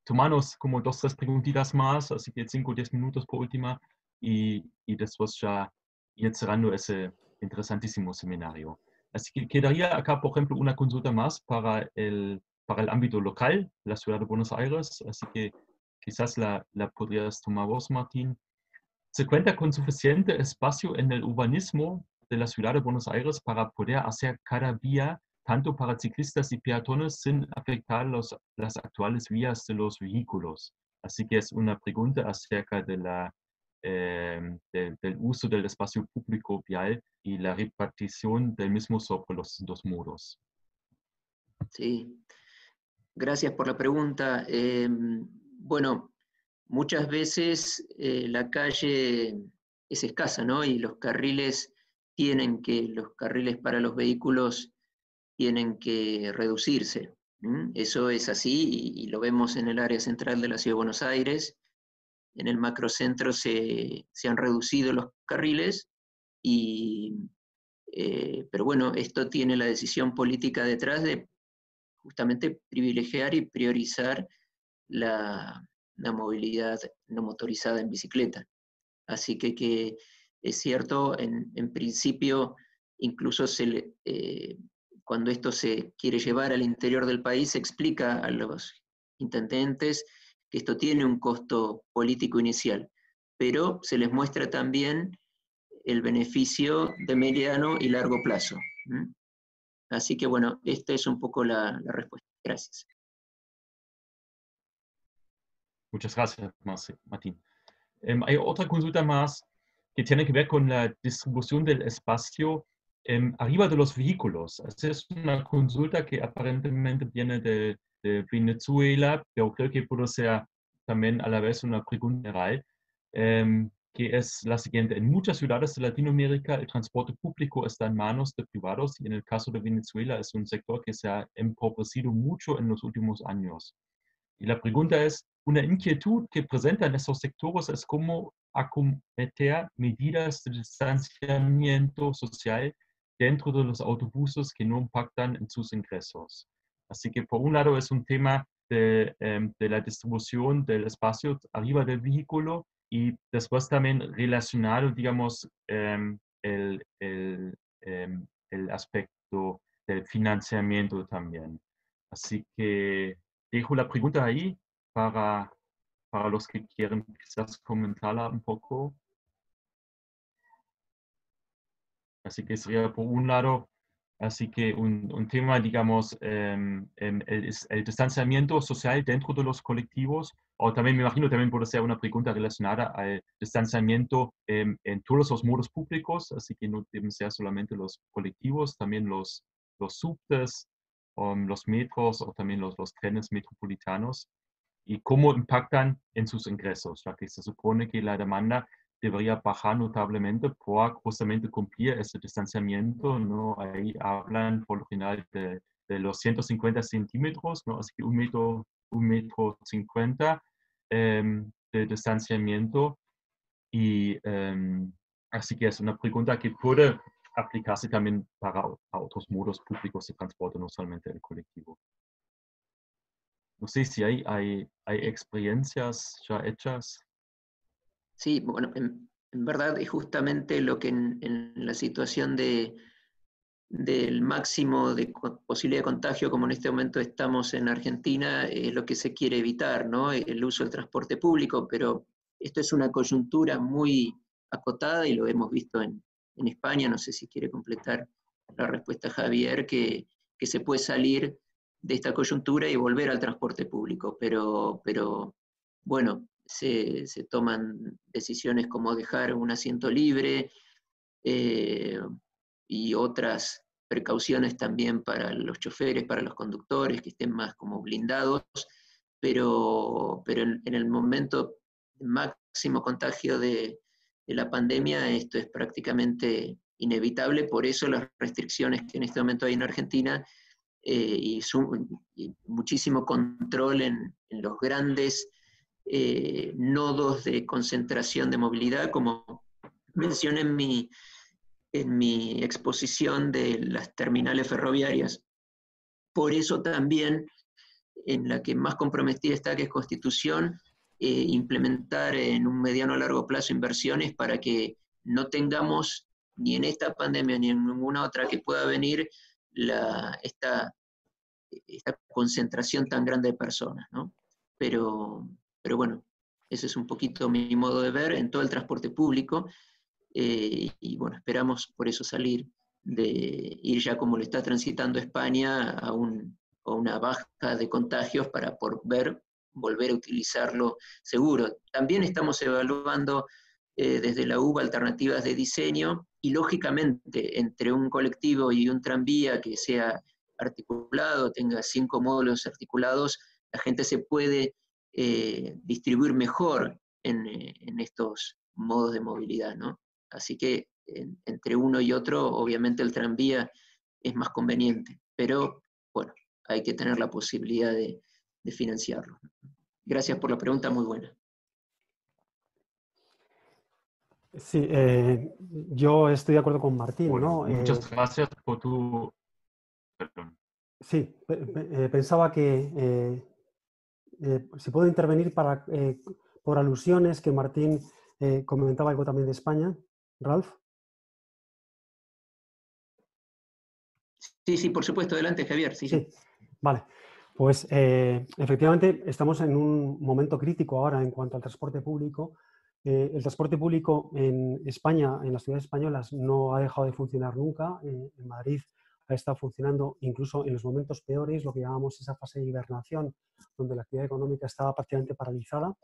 tomarnos como 2 o 3 preguntitas más, así que 5 o 10 minutos por última, y después ya ir cerrando ese interesantísimo seminario. Así que quedaría acá, por ejemplo, una consulta más para el ámbito local, la ciudad de Buenos Aires, así que quizás la podrías tomar vos, Martín. ¿Se cuenta con suficiente espacio en el urbanismo de la ciudad de Buenos Aires para poder hacer cada vía, tanto para ciclistas y peatones, sin afectar las actuales vías de los vehículos? Así que es una pregunta acerca de del uso del espacio público vial y la repartición del mismo sobre los 2 muros. Sí, gracias por la pregunta. Bueno, muchas veces la calle es escasa, ¿no? Y los carriles para los vehículos tienen que reducirse. Eso es así y lo vemos en el área central de la Ciudad de Buenos Aires. En el macrocentro se han reducido los carriles, pero bueno, esto tiene la decisión política detrás de justamente privilegiar y priorizar la movilidad no motorizada en bicicleta. Así que es cierto, en principio, incluso cuando esto se quiere llevar al interior del país, se explica a los intendentes que esto tiene un costo político inicial, pero se les muestra también el beneficio de mediano y largo plazo. Así que bueno, esta es un poco la respuesta. Gracias. Muchas gracias, Martín. Hay otra consulta más que tiene que ver con la distribución del espacio arriba de los vehículos. Esa es una consulta que aparentemente viene de Venezuela, pero creo que puede ser también a la vez una pregunta general, que es la siguiente. En muchas ciudades de Latinoamérica el transporte público está en manos de privados y en el caso de Venezuela es un sector que se ha empobrecido mucho en los últimos años. Y la pregunta es, una inquietud que presentan estos sectores es cómo acometer medidas de distanciamiento social dentro de los autobuses que no impactan en sus ingresos. Así que por un lado es un tema de la distribución del espacio arriba del vehículo y después también relacionado, digamos, el aspecto del financiamiento también. Así que dejo la pregunta ahí para los que quieren quizás comentarla un poco. Así que sería por un lado, así que un tema, digamos, el distanciamiento social dentro de los colectivos, o también me imagino también puede ser una pregunta relacionada al distanciamiento en todos los modos públicos, así que no deben ser solamente los colectivos, también los subtes, los metros o también los trenes metropolitanos, y cómo impactan en sus ingresos, ya que se supone que la demanda debería bajar notablemente por justamente cumplir ese distanciamiento, ¿no? Ahí hablan por lo general de los 150 centímetros, ¿no? Así que un metro 50 de distanciamiento. Y así que es una pregunta que puede aplicarse también para otros modos públicos de transporte, no solamente el colectivo. No sé si hay experiencias ya hechas. Sí, bueno, en verdad es justamente lo que en la situación del máximo de posibilidad de contagio, como en este momento estamos en Argentina, es lo que se quiere evitar, ¿no? El uso del transporte público, pero esto es una coyuntura muy acotada y lo hemos visto en España. No sé si quiere completar la respuesta Javier, que se puede salir de esta coyuntura y volver al transporte público, pero bueno, se toman decisiones como dejar un asiento libre y otras precauciones también para los choferes, para los conductores, que estén más como blindados, pero en el momento de máximo contagio de la pandemia esto es prácticamente inevitable, por eso las restricciones que en este momento hay en Argentina y muchísimo control en los grandes nodos de concentración de movilidad, como mencioné en mi exposición de las terminales ferroviarias. Por eso también, en la que más comprometida está, que es Constitución, implementar en un mediano a largo plazo inversiones para que no tengamos, ni en esta pandemia ni en ninguna otra que pueda venir, esta concentración tan grande de personas, ¿no? Pero bueno, ese es un poquito mi modo de ver en todo el transporte público, y bueno, esperamos por eso salir de ir ya como lo está transitando España a una baja de contagios para volver a utilizarlo seguro. También estamos evaluando desde la UBA alternativas de diseño, y lógicamente entre un colectivo y un tranvía que sea articulado, tenga 5 módulos articulados, la gente se puede distribuir mejor en estos modos de movilidad, ¿no? Así que entre uno y otro, obviamente el tranvía es más conveniente, pero bueno, hay que tener la posibilidad de financiarlo. Gracias por la pregunta, muy buena. Sí, yo estoy de acuerdo con Martín, Bueno, ¿no? muchas gracias por tu... Perdón. Sí, pensaba que si puedo intervenir por alusiones, que Martín comentaba algo también de España. Ralph. Sí, por supuesto. Adelante, Javier. Sí. Vale. Pues efectivamente estamos en un momento crítico ahora en cuanto al transporte público. El transporte público en España, en las ciudades españolas, no ha dejado de funcionar nunca. En Madrid ha estado funcionando incluso en los momentos peores, lo que llamamos esa fase de hibernación, donde la actividad económica estaba prácticamente paralizada.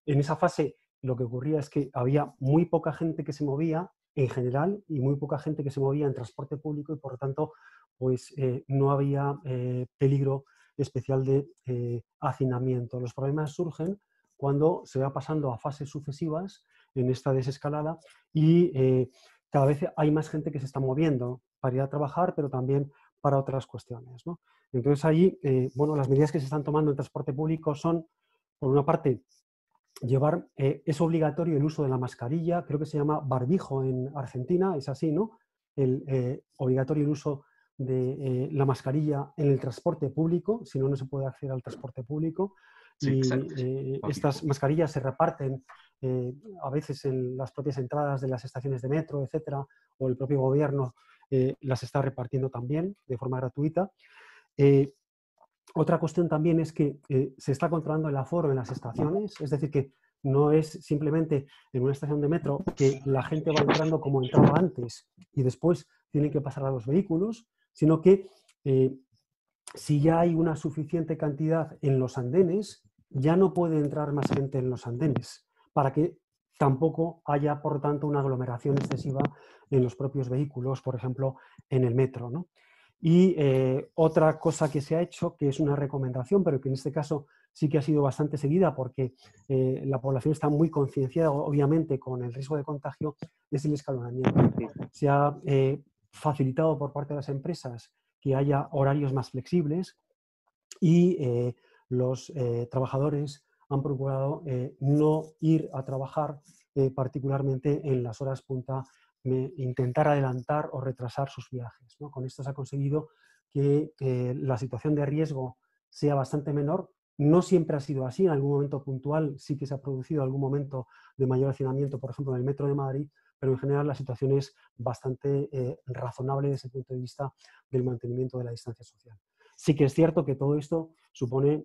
En esa fase lo que ocurría es que había muy poca gente que se movía en general y muy poca gente que se movía en transporte público, y por lo tanto pues no había peligro especial de hacinamiento. Los problemas surgen cuando se va pasando a fases sucesivas en esta desescalada y cada vez hay más gente que se está moviendo para ir a trabajar, pero también para otras cuestiones, ¿no? Entonces ahí, bueno, las medidas que se están tomando en transporte público son, por una parte, es obligatorio el uso de la mascarilla, creo que se llama barbijo en Argentina, es así, ¿no? Obligatorio el uso de la mascarilla en el transporte público, si no, no se puede acceder al transporte público. Sí, y estas mascarillas se reparten a veces en las propias entradas de las estaciones de metro, etcétera, o el propio gobierno las está repartiendo también de forma gratuita. Otra cuestión también es que se está controlando el aforo en las estaciones, es decir, que no es simplemente en una estación de metro que la gente va entrando como entraba antes y después tienen que pasar a los vehículos, sino que si ya hay una suficiente cantidad en los andenes, ya no puede entrar más gente en los andenes, para que tampoco haya, por tanto, una aglomeración excesiva en los propios vehículos, por ejemplo, en el metro, ¿no? Y otra cosa que se ha hecho, que es una recomendación, pero que en este caso sí que ha sido bastante seguida porque la población está muy concienciada, obviamente, con el riesgo de contagio, es el escalonamiento. Se ha facilitado por parte de las empresas que haya horarios más flexibles y los trabajadores han procurado no ir a trabajar particularmente en las horas punta, intentar adelantar o retrasar sus viajes, ¿no? Con esto se ha conseguido que la situación de riesgo sea bastante menor. No siempre ha sido así, en algún momento puntual sí que se ha producido algún momento de mayor hacinamiento, por ejemplo en el metro de Madrid, pero en general la situación es bastante razonable desde el punto de vista del mantenimiento de la distancia social. Sí que es cierto que todo esto supone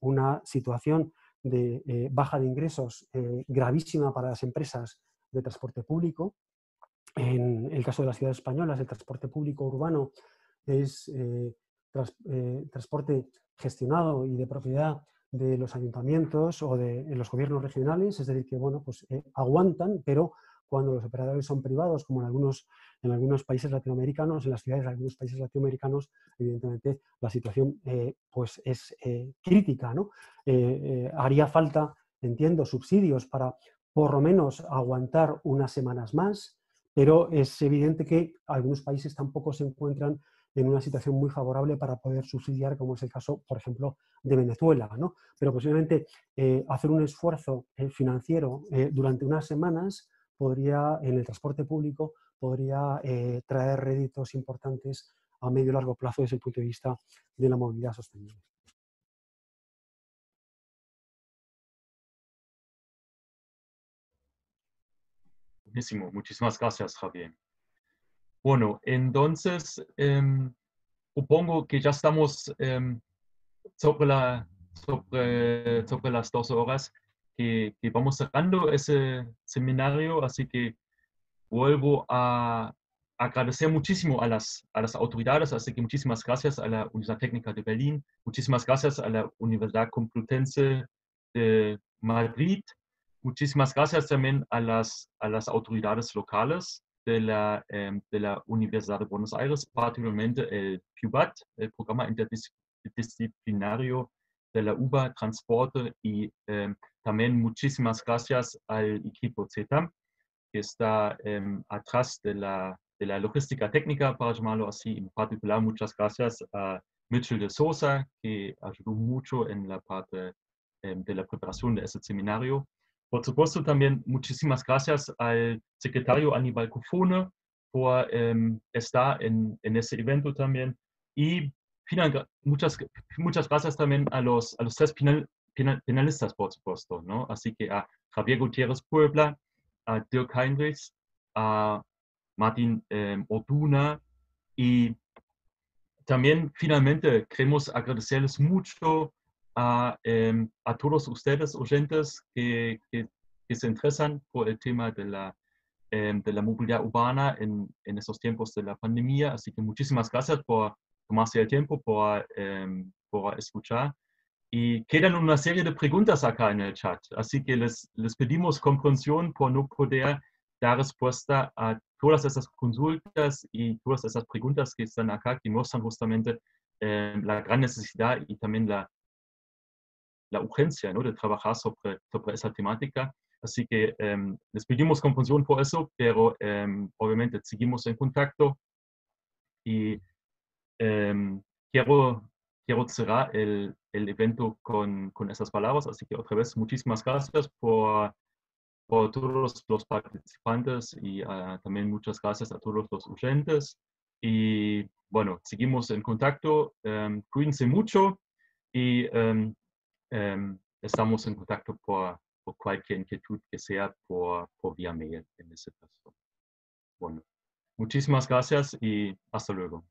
una situación de baja de ingresos gravísima para las empresas de transporte público. En el caso de las ciudades españolas, el transporte público urbano es transporte gestionado y de propiedad de los ayuntamientos o de los gobiernos regionales, es decir, que bueno, pues, aguantan, pero cuando los operadores son privados, como en algunos países latinoamericanos, en las ciudades de algunos países latinoamericanos, evidentemente la situación pues es crítica, ¿no? Haría falta, entiendo, subsidios para por lo menos aguantar unas semanas más, pero es evidente que algunos países tampoco se encuentran en una situación muy favorable para poder subsidiar, como es el caso, por ejemplo, de Venezuela, ¿no? Pero posiblemente hacer un esfuerzo financiero durante unas semanas podría, en el transporte público, podría traer réditos importantes a medio y largo plazo desde el punto de vista de la movilidad sostenible. Buenísimo, muchísimas gracias, Javier. Bueno, entonces, supongo que ya estamos sobre las 2 horas que vamos cerrando ese seminario, así que vuelvo a agradecer muchísimo a las autoridades, así que muchísimas gracias a la Universidad Técnica de Berlín, muchísimas gracias a la Universidad Complutense de Madrid, muchísimas gracias también a las autoridades locales de la Universidad de Buenos Aires, particularmente el PUBAT, el Programa Interdisciplinario de la UBA Transporte, y también muchísimas gracias al equipo CETAM, que está atrás de la logística técnica, para llamarlo así. En particular, muchas gracias a Mitchell de Sosa, que ayudó mucho en la parte de la preparación de ese seminario. Por supuesto, también muchísimas gracias al secretario Aníbal Cofone por estar en ese evento también. Y muchas gracias también a los 3 finalistas, por supuesto, ¿no? Así que a Javier Gutiérrez Puebla, a Dirk Heinrichs, a Martin Orduna, y también finalmente queremos agradecerles mucho a todos ustedes, oyentes, que se interesan por el tema de la movilidad urbana en estos tiempos de la pandemia. Así que muchísimas gracias por tomarse el tiempo, por escuchar. Y quedan una serie de preguntas acá en el chat, así que les pedimos comprensión por no poder dar respuesta a todas esas consultas y todas esas preguntas que están acá, que muestran justamente la gran necesidad y también la urgencia, ¿no?, de trabajar sobre esa temática. Así que les pedimos comprensión por eso, pero obviamente seguimos en contacto, y quiero cerrar el evento con esas palabras. Así que otra vez, muchísimas gracias por todos los participantes, y también muchas gracias a todos los oyentes. Y bueno, seguimos en contacto. Cuídense mucho, y estamos en contacto por cualquier inquietud que sea por vía mail en ese caso. Bueno, muchísimas gracias y hasta luego.